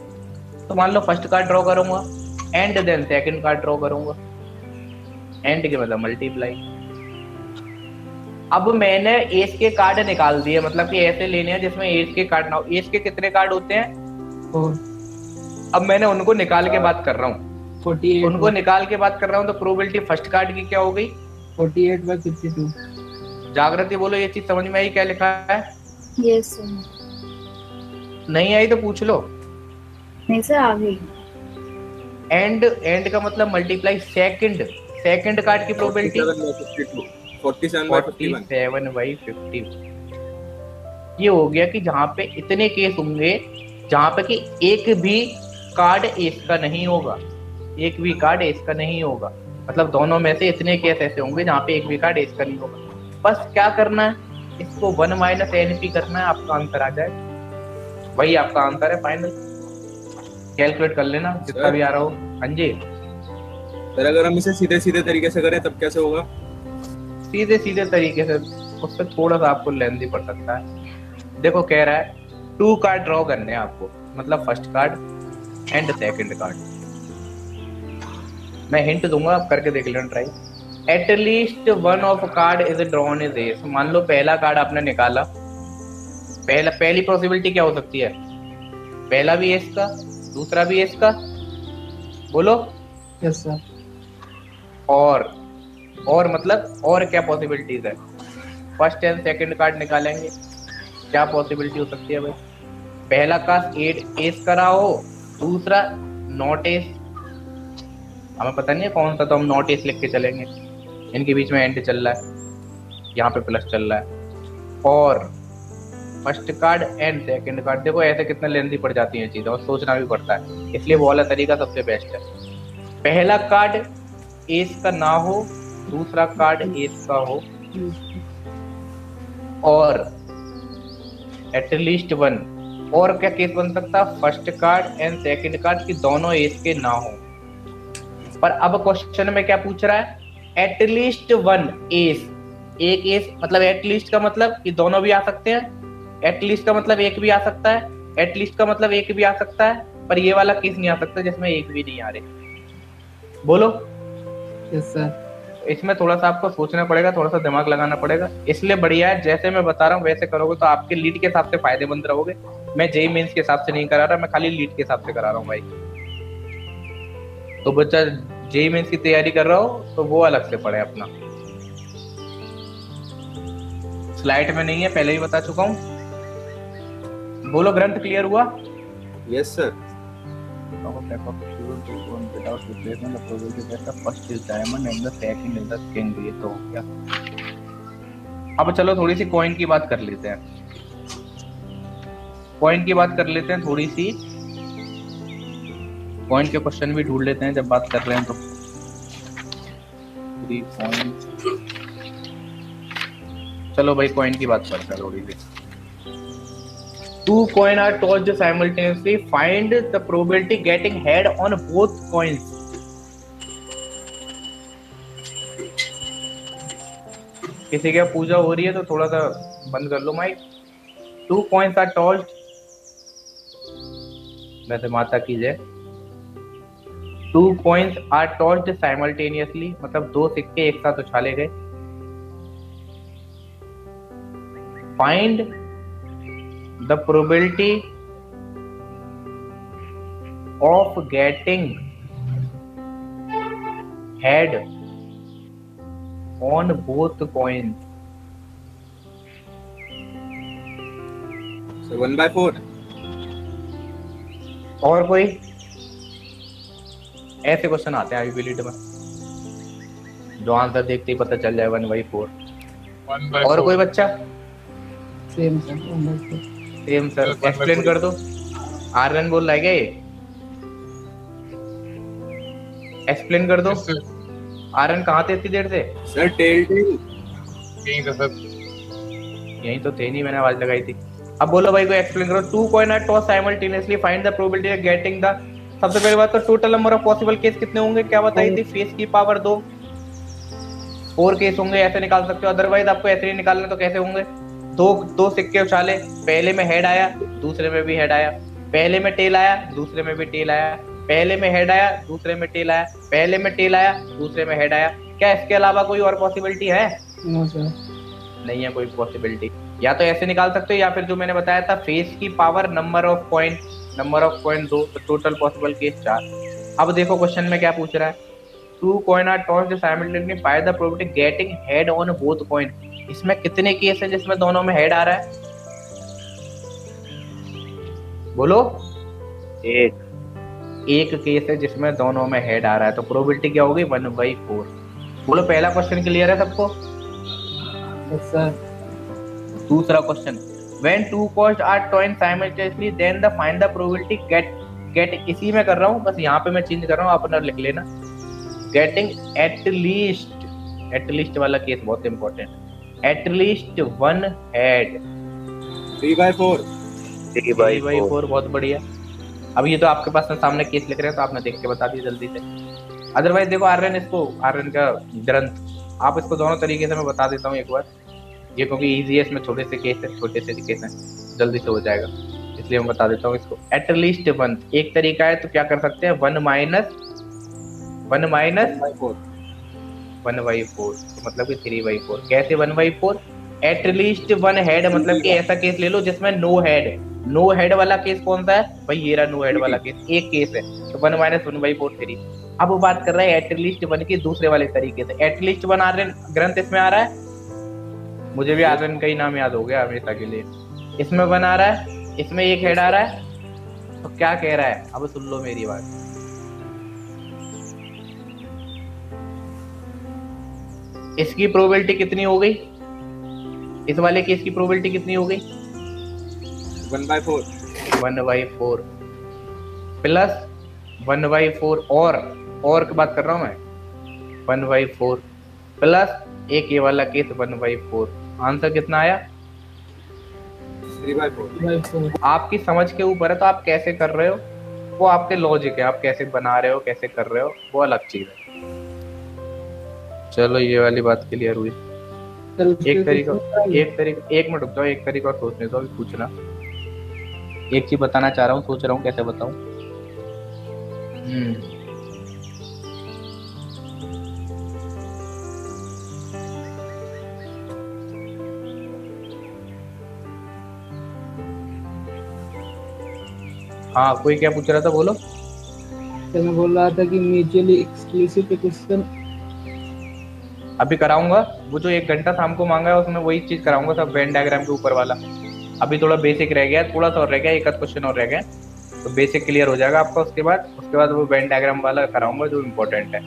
तो मान लो फर्स्ट कार्ड ड्रॉ करूंगा and then second card draw करूंगा, एंड के मतलब मल्टीप्लाई। अब मैंने एस के कार्ड निकाल दिए, मतलब कि ऐसे लेने हैं जिसमें एस के कार्ड ना हो। एस के कितने कार्ड होते हैं? 4, अब मैंने उनको निकाल के बात कर रहा हूँ, 48, उनको निकाल के बात कर रहा हूँ। तो प्रोबेबिलिटी फर्स्ट कार्ड की क्या हो गई? 48/52। जागृति बोलो, ये चीज समझ में आई क्या लिखा है? Yes sir. नहीं आई तो पूछ लो। नहीं सर, आ गई। एंड का मतलब मल्टीप्लाई सेकंड कार्ड की प्रोबेबिलिटी 47/51। ये हो गया कि जहाँ पे इतने केस होंगे जहाँ पे कि एक भी कार्ड एस का नहीं होगा, एक भी कार्ड एस का नहीं होगा, मतलब दोनों में से इतने केस ऐसे होंगे जहाँ पे एक भी कार्ड एस का नहीं होगा। बस क्या करना है, इसको 1 माइनस एनपी करना है, आपका आंसर आ जाए। वही आपका आंसर है फाइनल। कैलकुलेट कर लेना जितना भी आ रहा हो। हाँ जी सर, अगर हम इसे सीधे सीधे तरीके से करें तब कैसे होगा? सीधे सीधे तरीके से, उससे थोड़ा सा आपको लेंथी पड़ सकता है। देखो कह रहा है 2 कार्ड ड्रॉ करने हैं आपको, मतलब first card and second card. मैं हिंट दूंगा, आप करके देख लेना try. At least one of card is drawn is S. मान लो पहला कार्ड आपने निकाला, पहली पॉसिबिलिटी क्या हो सकती है? पहला भी एस का, दूसरा भी एस का, बोलो। Yes sir. और मतलब और क्या पॉसिबिलिटीज है? फर्स्ट एंड सेकंड कार्ड निकालेंगे, क्या पॉसिबिलिटी हो सकती है भाई? पहला कार्ड एस का रहा हो, दूसरा नॉट एस, हमें पता नहीं है कौन सा, तो हम नॉट एस लिख के चलेंगे। इनके बीच में एंड चल रहा है, यहाँ पे प्लस चल रहा है। और first card and second card, देखो ऐसे कितना लेंथी पड़ जाती हैं चीजें और सोचना भी पड़ता है, इसलिए वो वाला तरीका सबसे बेस्ट है। पहला कार्ड एस का ना हो, दूसरा कार्ड एस का हो, और एटलीस्ट वन। और क्या केस बन सकता है? First card and second card की दोनों एस के ना हो। पर अब क्वेश्चन में क्या पूछ रहा है? एटलीस्ट वन एस, एक एस, मतलब एटलीस्ट का मतलब कि दोनों भी आ सकते हैं, एटलीस्ट का मतलब एक भी आ सकता है, एटलीस्ट का मतलब एक भी आ सकता है, पर ये वाला केस नहीं आ सकता जिसमें एक भी नहीं आ रहे। बोलो। Yes sir. इसमें थोड़ा सा आपको सोचना पड़ेगा, थोड़ा सा दिमाग लगाना पड़ेगा, इसलिए बढ़िया है जैसे मैं बता रहा हूँ वैसे करोगे तो आपके लीड के हिसाब से फायदेमंद रहोगे। मैं जेई मेंस के हिसाब से नहीं करा रहा, मैं खाली लीड के हिसाब से करा रहा हूँ भाई। तो बच्चा जेई मेंस की तैयारी कर रहा हो तो वो अलग से पढ़े अपना। स्लाइड में नहीं है, पहले ही बता चुका हूँ। बोलो, ग्रंथ क्लियर हुआ? Yes sir. without replacement the probability that the first is diamond and the second is the king। ये तो हो गया। अब चलो थोड़ी सी कॉइन की बात कर लेते हैं, कॉइन की बात कर लेते हैं थोड़ी सी, कॉइन के क्वेश्चन भी ढूंढ लेते हैं जब बात कर रहे हैं तो। 3 पॉइंट, चलो भाई कॉइन की बात करते हैं थोड़ी सी। 2 coins are tossed simultaneously. Find the probability getting head on both coins. किसी क्या पूजा हो रही है तो थोड़ा सा बंद कर लो माइक। 2 coins are tossed, वैसे माता की जय। 2 coins are tossed simultaneously, मतलब 2 सिक्के एक साथ उछाले गए। Find the probability of getting head on both coins. So 1/4। और कोई ऐसे क्वेश्चन आते हैं एबिलिटी में जो आंसर देखते ही पता चल जाए 1/4। और कोई बच्चा? Same sir. Same sir, explain कर दो। आर्यन बोल रहा है क्या ये? एक्सप्लेन कर दो। आर्यन कहाँ थे इतनी देर से? सर टेल यहीं था सर। यहीं तो थे नहीं, मैंने आवाज लगाई थी। अब बोलो भाई, कोई एक्सप्लेन करो। 2 coins are tossed simultaneously, find the probability of getting the। सबसे पहली बात तो total number of possible case कितने होंगे, क्या बताई थी? फेस की पावर 2, 4 केस होंगे, ऐसे निकाल सकते हो। अदरवाइज आपको ऐसे ही निकालना तो कैसे होंगे? दो सिक्के उछाले, पहले में हेड आया, दूसरे में भी हेड आया, पहले में टेल आया, दूसरे में भी टेल आया, पहले में हेड आया, दूसरे में टेल आया, पहले में टेल आया, दूसरे में हेड आया। क्या इसके अलावा कोई और पॉसिबिलिटी है? No sir. नहीं है कोई पॉसिबिलिटी। या तो ऐसे निकाल सकते हो या फिर जो मैंने बताया था फेस की पावर नंबर ऑफ कॉइन 2, तो टोटल पॉसिबल केस 4। अब देखो क्वेश्चन में क्या पूछ रहा है। 2 coins are tossed simultaneously, find the probability getting head on both coin। इसमें कितने केस है जिसमें दोनों में हेड आ रहा है? बोलो। एक केस है जिसमें दोनों में हेड आ रहा है, तो प्रोबेबिलिटी क्या होगी? 1/4। बोलो, पहला क्वेश्चन क्लियर है सबको? Yes sir. दूसरा question, when 2 coins are tossed simultaneously then the find the probability get इसी में कर रहा हूँ, बस यहाँ पे मैं चेंज कर रहा हूँ, अपना लिख लेना। getting at least वाला केस बहुत इंपॉर्टेंट। at least 1 head। 3/4। 3/4 बहुत बढ़िया। अब ये तो आपके पास सामने केस लिख रहे हैं तो आपने देख के बता दिया जल्दी से। अदरवाइज देखो आर्यन का ग्रंथ आप इसको दोनों तरीके से मैं बता देता हूँ एक बार, ये क्योंकि इजी है, इसमें छोटे से केस है, जल्दी से हो जाएगा। इसलिए मैं बता देता हूँ इसको। एटलीस्ट 1 एक तरीका है, तो क्या कर सकते हैं 1 माइनस 1/4। 1/4 मतलब कि 3/4। कैसे 1/4? एटलीस्ट 1 हेड मतलब कि ऐसा केस ले लो जिसमें नो हेड वाला केस कौन सा है भाई? ये रहा नो हेड वाला केस, एक केस है, तो 1 माइनस 1/4 3। अब वो बात कर रहा है एटलीस्ट 1 की दूसरे वाले तरीके से। एटलीस्ट 1 आर्यन ग्रंथ इसमें आ रहा है, मुझे भी आर्यन का ही नाम याद हो गया हमेशा के लिए। इसमें 1 आ रहा है, इसमें एक हेड आ रहा है, तो क्या कह रहा है? अब सुन लो मेरी बात। इसकी प्रोबेबिलिटी कितनी हो गई? इस वाले केस की प्रोबेबिलिटी कितनी हो गई? 1/4 1/4 प्लस 1/4 और की बात कर रहा हूं मैं। 1/4 प्लस एक ये वाला केस 1/4। आंसर कितना आया? 3/4। आपकी समझ के ऊपर है, तो आप कैसे कर रहे हो वो आपके लॉजिक है, आप कैसे बना रहे हो, कैसे कर रहे हो, वो अलग चीज है। चलो ये वाली बात क्लियर हुई। एक मिनट रुक जाओ, एक तरीका और सोचने दो, अभी पूछना। एक चीज बताना चाह रहा हूँ, सोच रहा हूँ कैसे बताऊं। हाँ, कोई क्या पूछ रहा था, बोलो। तो मैं बोल रहा था कि म्यूचुअली एक्सक्लूसिव क्वेश्चन अभी कराऊंगा, वो जो 1 घंटा शाम को मांगा है उसमें वही चीज कराऊंगा, सब वेन डायग्राम के ऊपर वाला। अभी थोड़ा बेसिक रह गया, थोड़ा सा और रह गया, एक आध क्वेश्चन और रह गया, तो बेसिक क्लियर हो जाएगा आपका। उसके बाद वो वेन डायग्राम वाला कराऊंगा जो इम्पोर्टेंट है,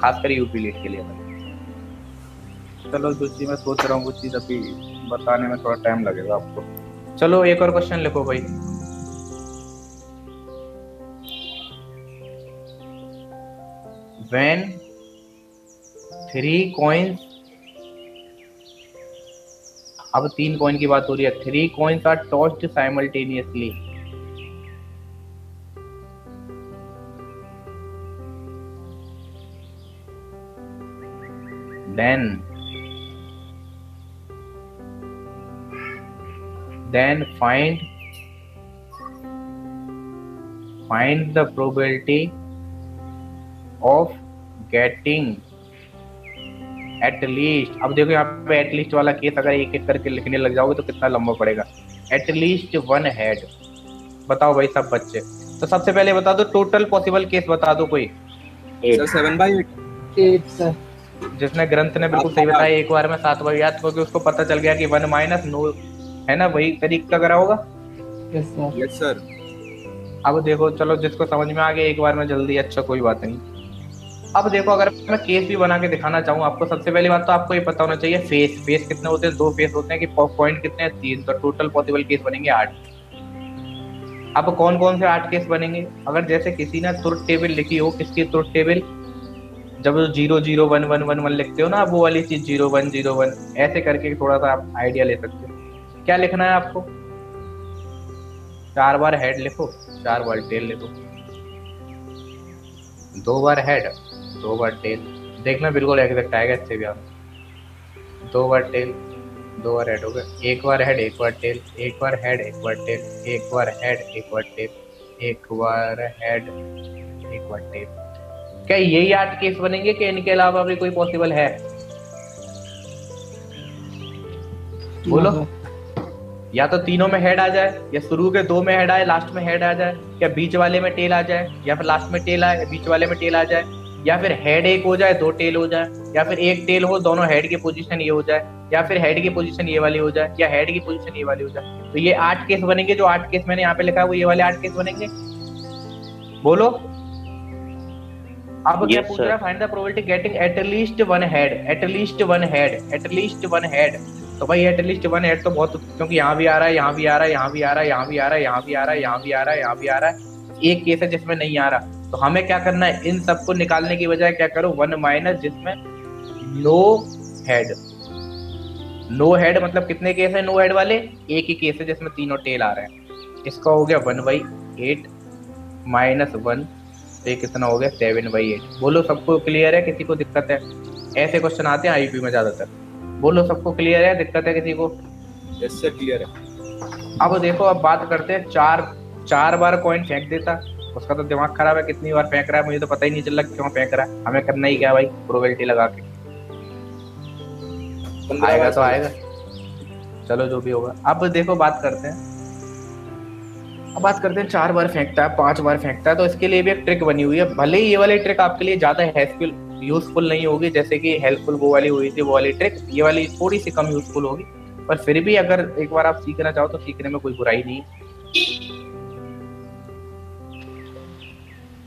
खासकर यूपी लीड के लिए। चलो जो चीज मैं सोच रहा हूँ वो चीज अभी बताने में थोड़ा टाइम लगेगा आपको। चलो एक और क्वेश्चन लिखो भाई। When 3 coins, अब 3 कॉइन की बात हो रही है। 3 coins are tossed simultaneously, then find the probability of getting at least. अब देखो यहाँ पे एटलीस्ट वाला केस अगर एक एक करके लिखने लग जाओगे तो कितना लंबा पड़ेगा। एटलीस्ट 1 हेड, बताओ भाई सब बच्चे। तो सबसे पहले बता दो टोटल पॉसिबल केस बता दो कोई। 7/8 सर। जिसने ग्रंथ ने बिल्कुल सही बताया, एक बार में 7/8, क्योंकि उसको पता चल गया कि 1 माइनस नो है ना, वही तरीका करा होगा। Yes sir. अब देखो चलो जिसको समझ में आ गया एक बार में जल्दी, अच्छा कोई बात नहीं। अब देखो अगर मैं केस भी बना के दिखाना चाहूँ आपको, सबसे पहली बात तो आपको ये पता होना चाहिए फेस कितने होते हैं। 2 फेस होते हैं कि पॉइंट कितने हैं? 3, तो टोटल पॉसिबल केस बनेंगे 8। अब कौन कौन से 8 केस बनेंगे? अगर जैसे किसी ने ट्रुथ टेबल लिखी हो, किसकी ट्रुथ टेबल, जब 0 0 1 1 1 1 लिखते हो ना, वो वाली चीज 0 1 0 1 ऐसे करके थोड़ा सा आप आइडिया ले सकते हो। क्या लिखना है आपको? 4 बार हेड लिखो, 4 बार टेल लिखो, 2 बार हेड, 2 बार टेल। देखना बिल्कुल एग्जैक्ट आएगा इससे भी आप। 2 बार टेल, 2 बार हेड हो गया। 1 बार हेड, 1 बार टेल, 1 बार हेड, 1 बार टेल, 1 बार हेड, 1 बार टेल, 1 बार हेड, 1 बार टेल। क्या यही 8 केस बनेंगे कि इनके अलावा भी कोई पॉसिबल है? बोलो। या तो तीनों में हेड आ जाए, या शुरू के 2 में हेड आए, लास्ट में हेड आ जाए, या बीच वाले में टेल आ जाए, या फिर लास्ट में टेल आए, बीच वाले में टेल आ जाए, या फिर हेड 1 हो जाए, 2 टेल हो जाए, या फिर 1 टेल हो, दोनों हेड की पोजीशन ये हो जाए, या फिर हेड की पोजीशन ये वाली हो जाए, या हेड की पोजीशन ये वाली हो जाए। तो ये 8 केस बनेंगे। जो 8 केस मैंने यहाँ पे लिखा है वो ये वाले 8 केस बनेंगे। बोलो। अब क्या पूछ रहा है? Find the probability getting at least 1 head, at least 1 head, at least 1 head. तो भाई एटलीस्ट 1 हेड तो बहुत, क्योंकि यहाँ भी आ रहा है, यहाँ भी आ रहा है, यहाँ भी आ रहा है, यहाँ भी आ रहा है, यहाँ भी आ रहा है, यहाँ भी आ रहा है, यहाँ भी आ रहा है। एक केस है जिसमें नहीं आ रहा, तो हमें क्या करना है? इन सबको निकालने की बजाय क्या करो? 1 माइनस जिसमें नो हेड। नो हेड मतलब कितने केस है नो हेड वाले? एक ही केस है जिसमें तीनों टेल आ रहे हैं। इसका हो गया 1/8 माइनस 1, तो ये कितना हो गया? 7/8। बोलो सबको क्लियर है? किसी को दिक्कत है? ऐसे क्वेश्चन आते हैं आईपी में ज्यादातर। बोलो सबको क्लियर है? दिक्कत है किसी को? यस सर क्लियर है। अब देखो, अब बात करते हैं, चार बार कॉइन फेंक देता, उसका तो दिमाग खराब है, कितनी बार फेंक रहा है मुझे तो पता ही नहीं चल रहा क्यों फेंक रहा है। हमें करना ही क्या भाई, प्रोबेबिलिटी लगा के, आएगा तो आएगा, चलो जो भी होगा। अब देखो बात करते हैं, चार बार फेंकता है, 5 बार फेंकता है, तो इसके लिए भी एक ट्रिक बनी हुई है। भले ही ये वाली ट्रिक आपके लिए ज्यादा यूजफुल नहीं होगी, जैसे कि हेल्पफुल वो वाली हुई थी, वो वाली ट्रिक, ये वाली थोड़ी सी कम यूजफुल होगी, पर फिर भी अगर एक बार आप सीखना चाहो तो सीखने में कोई बुराई नहीं।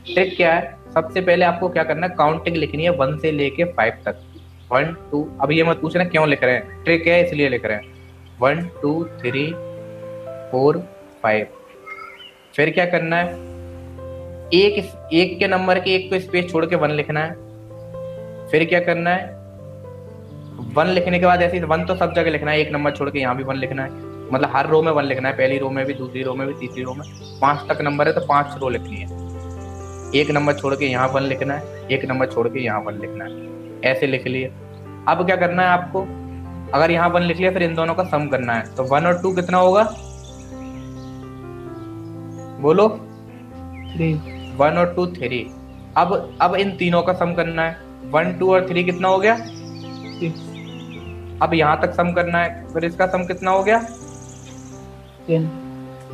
ट्रिक क्या है, सबसे पहले आपको क्या करना है, काउंटिंग लिखनी है 1 से लेके 5 तक। 1 2, अब ये मत पूछना क्यों लिख रहे हैं, ट्रिक है इसलिए लिख रहे हैं। 1 2 3 4 5। फिर क्या करना है, एक के नंबर के एक को स्पेस छोड़ के 1 लिखना है। फिर क्या करना है, 1 लिखने के बाद ऐसे 1 तो सब जगह लिखना है, एक नंबर छोड़ के यहाँ भी 1 लिखना है, मतलब हर रो में 1 लिखना है, पहली रो में भी, दूसरी रो में भी, तीसरी रो में। 5 तक नंबर है तो 5 रो लिखनी है, एक नंबर छोड़ के यहाँ 1 लिखना है, एक नंबर छोड़ के यहाँ 1 लिखना है, ऐसे लिख लिए। अब क्या करना है आपको, अगर यहाँ 1 लिख लिया फिर इन दोनों का सम करना है, तो 1 और 2 कितना होगा, बोलो 3 1 और 2 3। अब इन तीनों का सम करना है, 1 2 और 3 कितना हो गया 6 अब यहाँ तक सम करना है, फिर इसका सम कितना हो गया 10।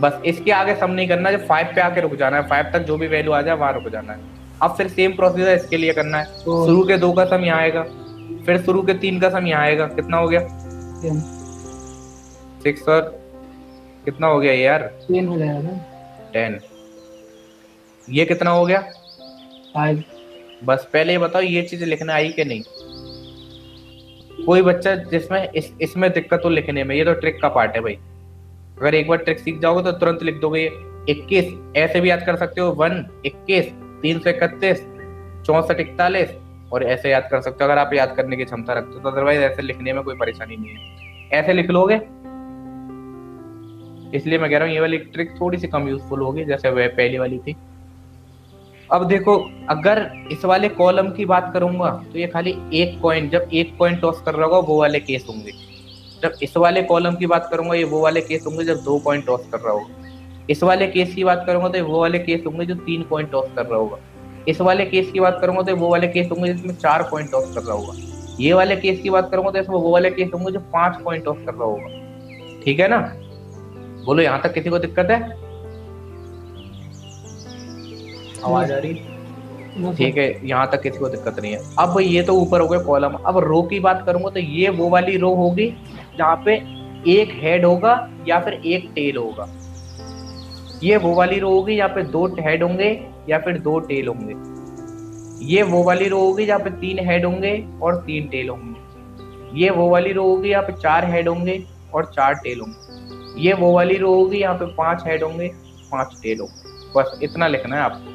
बस इसके आगे सम नहीं करना, जब 5 पे आके रुक जाना है, 5 तक जो भी वैल्यू आ जाए वहां रुक जाना है। अब फिर सेम प्रोसीजर इसके लिए करना है, शुरू के 2 का सम यहाँ आएगा, फिर शुरू के 3 का सम यहाँ आएगा, कितना हो गया 6 और कितना हो गया यार 10 हो जाएगा ना, 10। ये कितना हो गया 5। बस पहले ये बताओ ये चीज लिखना आई कि नहीं। कोई बच्चा जिसमें इसमें दिक्कत हो लिखने में, ये तो ट्रिक का पार्ट है भाई, अगर एक बार ट्रिक सीख जाओगे तो तुरंत लिख दोगे। 21 ऐसे भी याद कर सकते हो, 1 21 331 64 41, और ऐसे याद कर सकते हो अगर आप याद करने की क्षमता रखते हो, तो अदरवाइज ऐसे लिखने में कोई परेशानी नहीं है, ऐसे लिख लोगे। इसलिए मैं कह रहा हूँ ये वाली ट्रिक थोड़ी सी कम यूजफुल होगी जैसे वह पहली वाली थी। अब देखो, अगर इस वाले कॉलम की बात करूंगा तो ये खाली एक कॉइन, जब एक कॉइन टॉस कर रहा होगा वो वाले केस होंगे। जब इस वाले कॉलम की बात करूंगा ये वो वाले केस होंगे जब 2 कॉइन टॉस कर रहा होगा। इस वाले केस की बात करूंगा तो ये वो वाले केस होंगे जो 3 कॉइन टॉस कर रहा होगा। इस वाले केस की बात करूंगा तो वो वाले केस होंगे जिसमें 4 कॉइन टॉस कर रहा होगा। ये वाले केस की बात करूंगा तो इसमें वो वाले केस होंगे जो 5 कॉइन टॉस कर रहा होगा। ठीक है ना, बोलो यहाँ तक किसी को दिक्कत है, आवाज आ रही? ठीक है, यहाँ तक किसी को दिक्कत नहीं है। अब ये तो ऊपर हो गए कॉलम। अब रो की बात करूंगा तो ये वो वाली रो होगी जहाँ पे एक हेड होगा या फिर एक टेल होगा। ये वो वाली रो होगी जहाँ पे 2 हेड होंगे या फिर 2 टेल होंगे। ये वो वाली रो होगी जहाँ पे 3 हेड होंगे और 3 टेल होंगे। ये वो वाली रो होगी यहाँ पे 4 हेड होंगे और 4 टेल होंगे। ये वो वाली रो होगी यहाँ पे 5 हेड होंगे 5 टेल होंगे। बस इतना लिखना है आपको।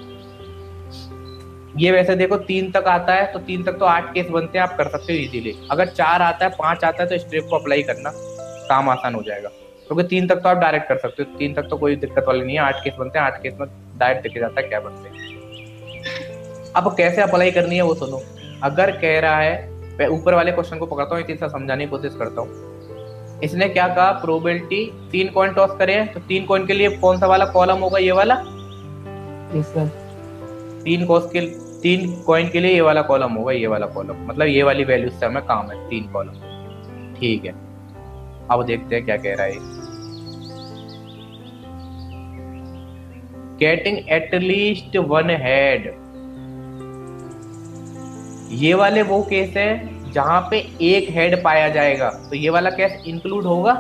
ये वैसे देखो 3 तक आता है तो 3 तक तो 8 केस बनते हैं, आप कर सकते हो इजीली। अगर 4 आता है 5 आता है तो इस ट्रिक को अप्लाई करना, काम आसान हो जाएगा, क्योंकि 3 तक तो आप डायरेक्ट कर सकते हो। 3 तक तो कोई दिक्कत वाली नहीं है। 8 केस बनते हैं, 8 केस में डायरेक्ट दिख जाता है क्या बनते हैं। अब कैसे अप्लाई करनी है वो सुनो। अगर कह रहा है, मैं ऊपर वाले क्वेश्चन को पकड़ता हूँ, इसी से समझाने की कोशिश करता हूँ। इसने क्या कहा, प्रोबेबिलिटी 3 कॉइन टॉस करे तो 3 कॉइन के लिए कौन सा वाला कॉलम होगा, ये वाला। 3 कॉइन के लिए ये वाला कॉलम होगा, ये वाला कॉलम, मतलब ये वाली वैल्यू से हमें काम है 3 कॉलम। ठीक है, अब देखते हैं क्या कह रहा है। गेटिंग एट लीस्ट 1 हेड, ये वाले वो केस है जहां पे एक हेड पाया जाएगा, तो ये वाला केस इंक्लूड होगा।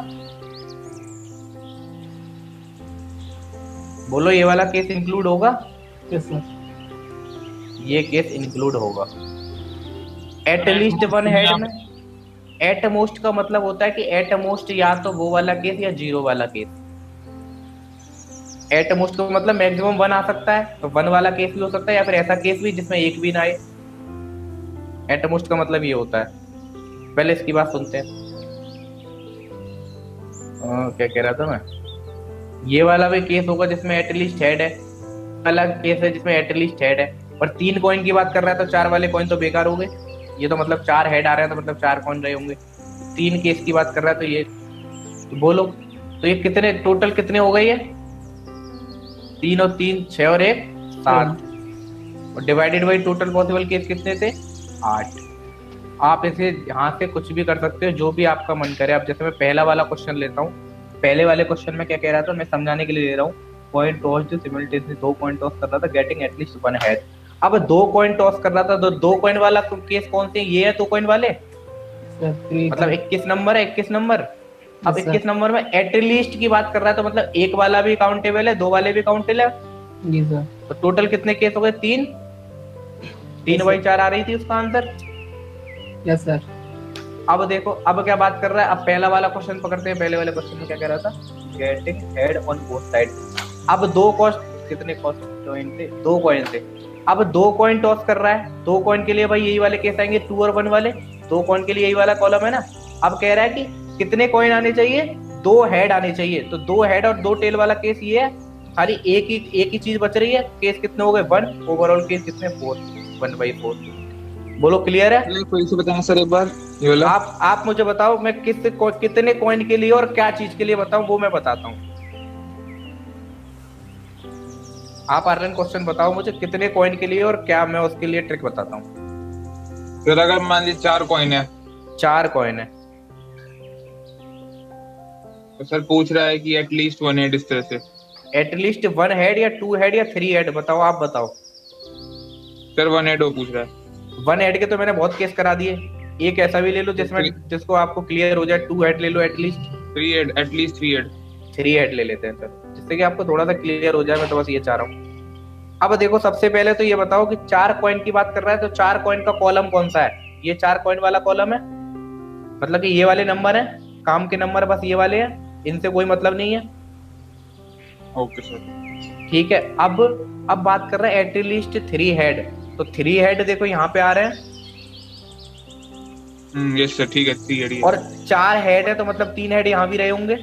बोलो ये वाला केस इंक्लूड होगा? यस सर, ये केस इंक्लूड होगा। एट लीस्ट 1 हेड में एट मोस्ट का मतलब होता है कि एट मोस्ट या तो वो वाला केस या 0 वाला केस। एट मोस्ट का मतलब मैक्सिमम 1 आ सकता है, तो 1 वाला केस भी हो सकता है, या फिर ऐसा केस भी जिसमें एक भी ना आए। एट मोस्ट का मतलब ये होता है। पहले इसकी बात सुनते हैं। क्या कह रहा था मैं, ये वाला भी केस होगा जिसमें एटलीस्ट हेड है, अलग केस है जिसमें एटलीस्ट हेड है। और 3 कॉइन की बात कर रहा है तो 4 वाले कॉइन तो बेकार हो गए, ये तो मतलब 4 हेड आ रहे हैं तो मतलब 4 कॉइन रहे होंगे। 3 केस की बात कर रहा है तो ये तो बोलो तो ये कितने टोटल कितने हो गए ये? 3 और 3 6 और 1 7 और divided by total possible case कितने थे? 8। आप इसे यहाँ से कुछ भी कर सकते हो, जो भी आपका मन करे। अब जैसे मैं पहला वाला क्वेश्चन लेता हूँ, पहले वाले क्वेश्चन में क्या कह रहा था, मैं समझाने के लिए ले रहा हूँ। कॉइन टॉस जो सिमिलटेनियसली 2 कॉइन टॉस कर रहा था, गेटिंग एटलीस्ट 1 हेड। अब 2 कॉइन टॉस कर रहा था, तो 2 कॉइन वाला केस कौन से? ये है 2 कॉइन वाले, मतलब 21 नंबर है, 21 नंबर। अब 21 नंबर में एटलीस्ट की बात कर रहा है, तो मतलब एक वाला भी काउंटेबल है, 2 वाले भी काउंटेबल है। जी सर। तो टोटल कितने केस हो गए? 3 बाई 4 आ रही थी उसका आंसर। Yes sir. अब देखो, अब क्या बात कर रहा है, अब पहला वाला क्वेश्चन पकड़ते हैं। पहले वाले क्वेश्चन में क्या कह रहा था? Getting head on both side. अब 2 कॉस्ट, कितने कॉस्ट कॉइन थे? 2 कॉइन थे। अब 2 कॉइन टॉस कर रहा है, 2 कॉइन के लिए भाई यही वाले केस आएंगे, 2 और 1 वाले। 2 कॉइन के लिए यही वाला कॉलम है ना। अब कह रहा है कि कितने कॉइन आने चाहिए? 2 हेड आने चाहिए। तो 2 हेड और 2 टेल वाला केस ये है, खाली एक ही चीज बच रही है। केस कितने हो गए? 1। ओवरऑल केस कितने? 4, 1/4। बोलो क्लियर है? कोई से बताना सर एक बार ये वाला। आप मुझे बताओ, मैं कितने कॉइन के लिए और क्या चीज के लिए बताऊं, वो मैं बताता हूँ। आप आर्यन क्वेश्चन बताओ मुझे, कितने कॉइन के लिए और क्या मैं उसके लिए ट्रिक बताता हूँ। सर अगर मान लीजिए 4 कॉइन है, 4 कॉइन है, तो सर पूछ रहा है कि एटलीस्ट 1 हेड, इस तरह से। एटलीस्ट 1 हेड या 2 हेड या 3 हेड, बताओ, आप बताओ। सर 1 हेड वो पूछ रहा है। 1 हेड के तो मैंने बहुत केस करा दिए। एक ऐसा भी ले लो जिसको आपको क्लियर हो जाए। 2 हेड ले लो at least. 3 head, at least 3 head. 3 head ले लेते हैं सर, जिससे कि आपको थोड़ा सा क्लियर हो जाए। मैं तो बस ये चाह रहा हूँ। अब देखो, सबसे पहले तो ये बताओ कि 4 कॉइन की बात कर रहा है, तो 4 कॉइन का कॉलम कौन सा है? ये 4 कॉइन वाला कॉलम है, मतलब कि ये वाले नंबर है, काम के नंबर बस ये वाले हैं, इनसे कोई मतलब नहीं है। ओके सर, ठीक है। अब बात कर रहे हैं एटलीस्ट 3 हेड, तो 3 हेड देखो यहाँ पे आ रहे हैं। यस सर, ठीक है, 3 हेड। और 4 हेड है, तो मतलब 3 हेड यहाँ भी रहे होंगे।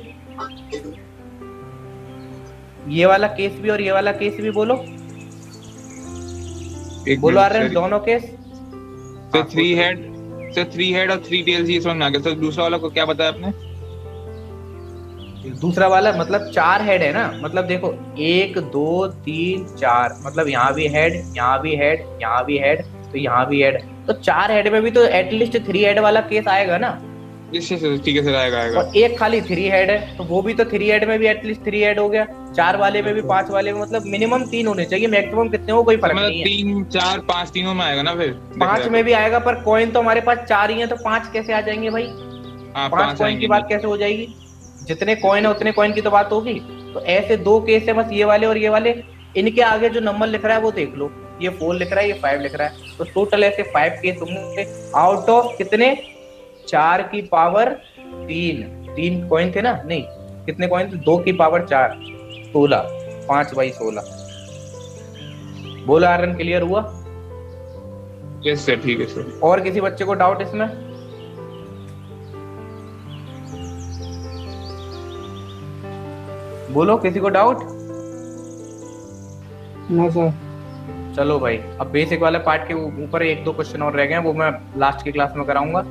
ये वाला केस भी और ये वाला केस भी बोलो, बोलो आ रहे हैं दोनों case. Sir 3 head, sir 3 head और 3 टेल्स, ये समझ में आ गया। सर दूसरा वाला को क्या बताया आपने? दूसरा वाला मतलब 4 हेड है ना, मतलब देखो 1 2 3 4, मतलब यहाँ भी हेड, यहाँ भी हेड, यहाँ भी हेड, तो यहाँ भी हेड, तो 4 हेड में भी तो एटलीस्ट 3 हेड वाला केस आएगा ना। ठीक है सर, आएगा। और एक खाली 3 हेड है, तो वो भी तो 3 हेड में भी एटलीस्ट 3 हेड हो गया। 4 वाले में भी, 5 वाले में, मतलब मिनिमम 3 होने चाहिए, मैक्सिमम कितने हो कोई फर्क नहीं है। 3 4 5 तीनों में आएगा ना फिर? 5 में भी आएगा, पर कॉइन तो हमारे पास 4 ही है, तो 5 कैसे आ जाएंगे भाई? 5 कॉइन की बात कैसे हो जाएगी? जितने कॉइन है उतने कॉइन की तो बात होगी। तो ऐसे 2 केस है बस, ये वाले और ये वाले। इनके आगे जो नंबर लिख रहा है वो देख लो, ये 4 लिख रहा है, ये 5 लिख रहा है, तो टोटल ऐसे 5 केस होंगे आउट ऑफ कितने? 4 की पावर 3 कॉइन थे ना, नहीं कितने कॉइन थे? 2 की पावर 4, 16, 5/16। बोला आर्यन, क्लियर हुआ? यस सर, ठीक है सर। और किसी बच्चे को डाउट इसमें? बोलो, किसी को डाउट? No sir. चलो भाई, अब बेसिक वाले पार्ट के ऊपर 1-2 क्वेश्चन और रह गए हैं, वो मैं लास्ट की क्लास में कराऊंगा।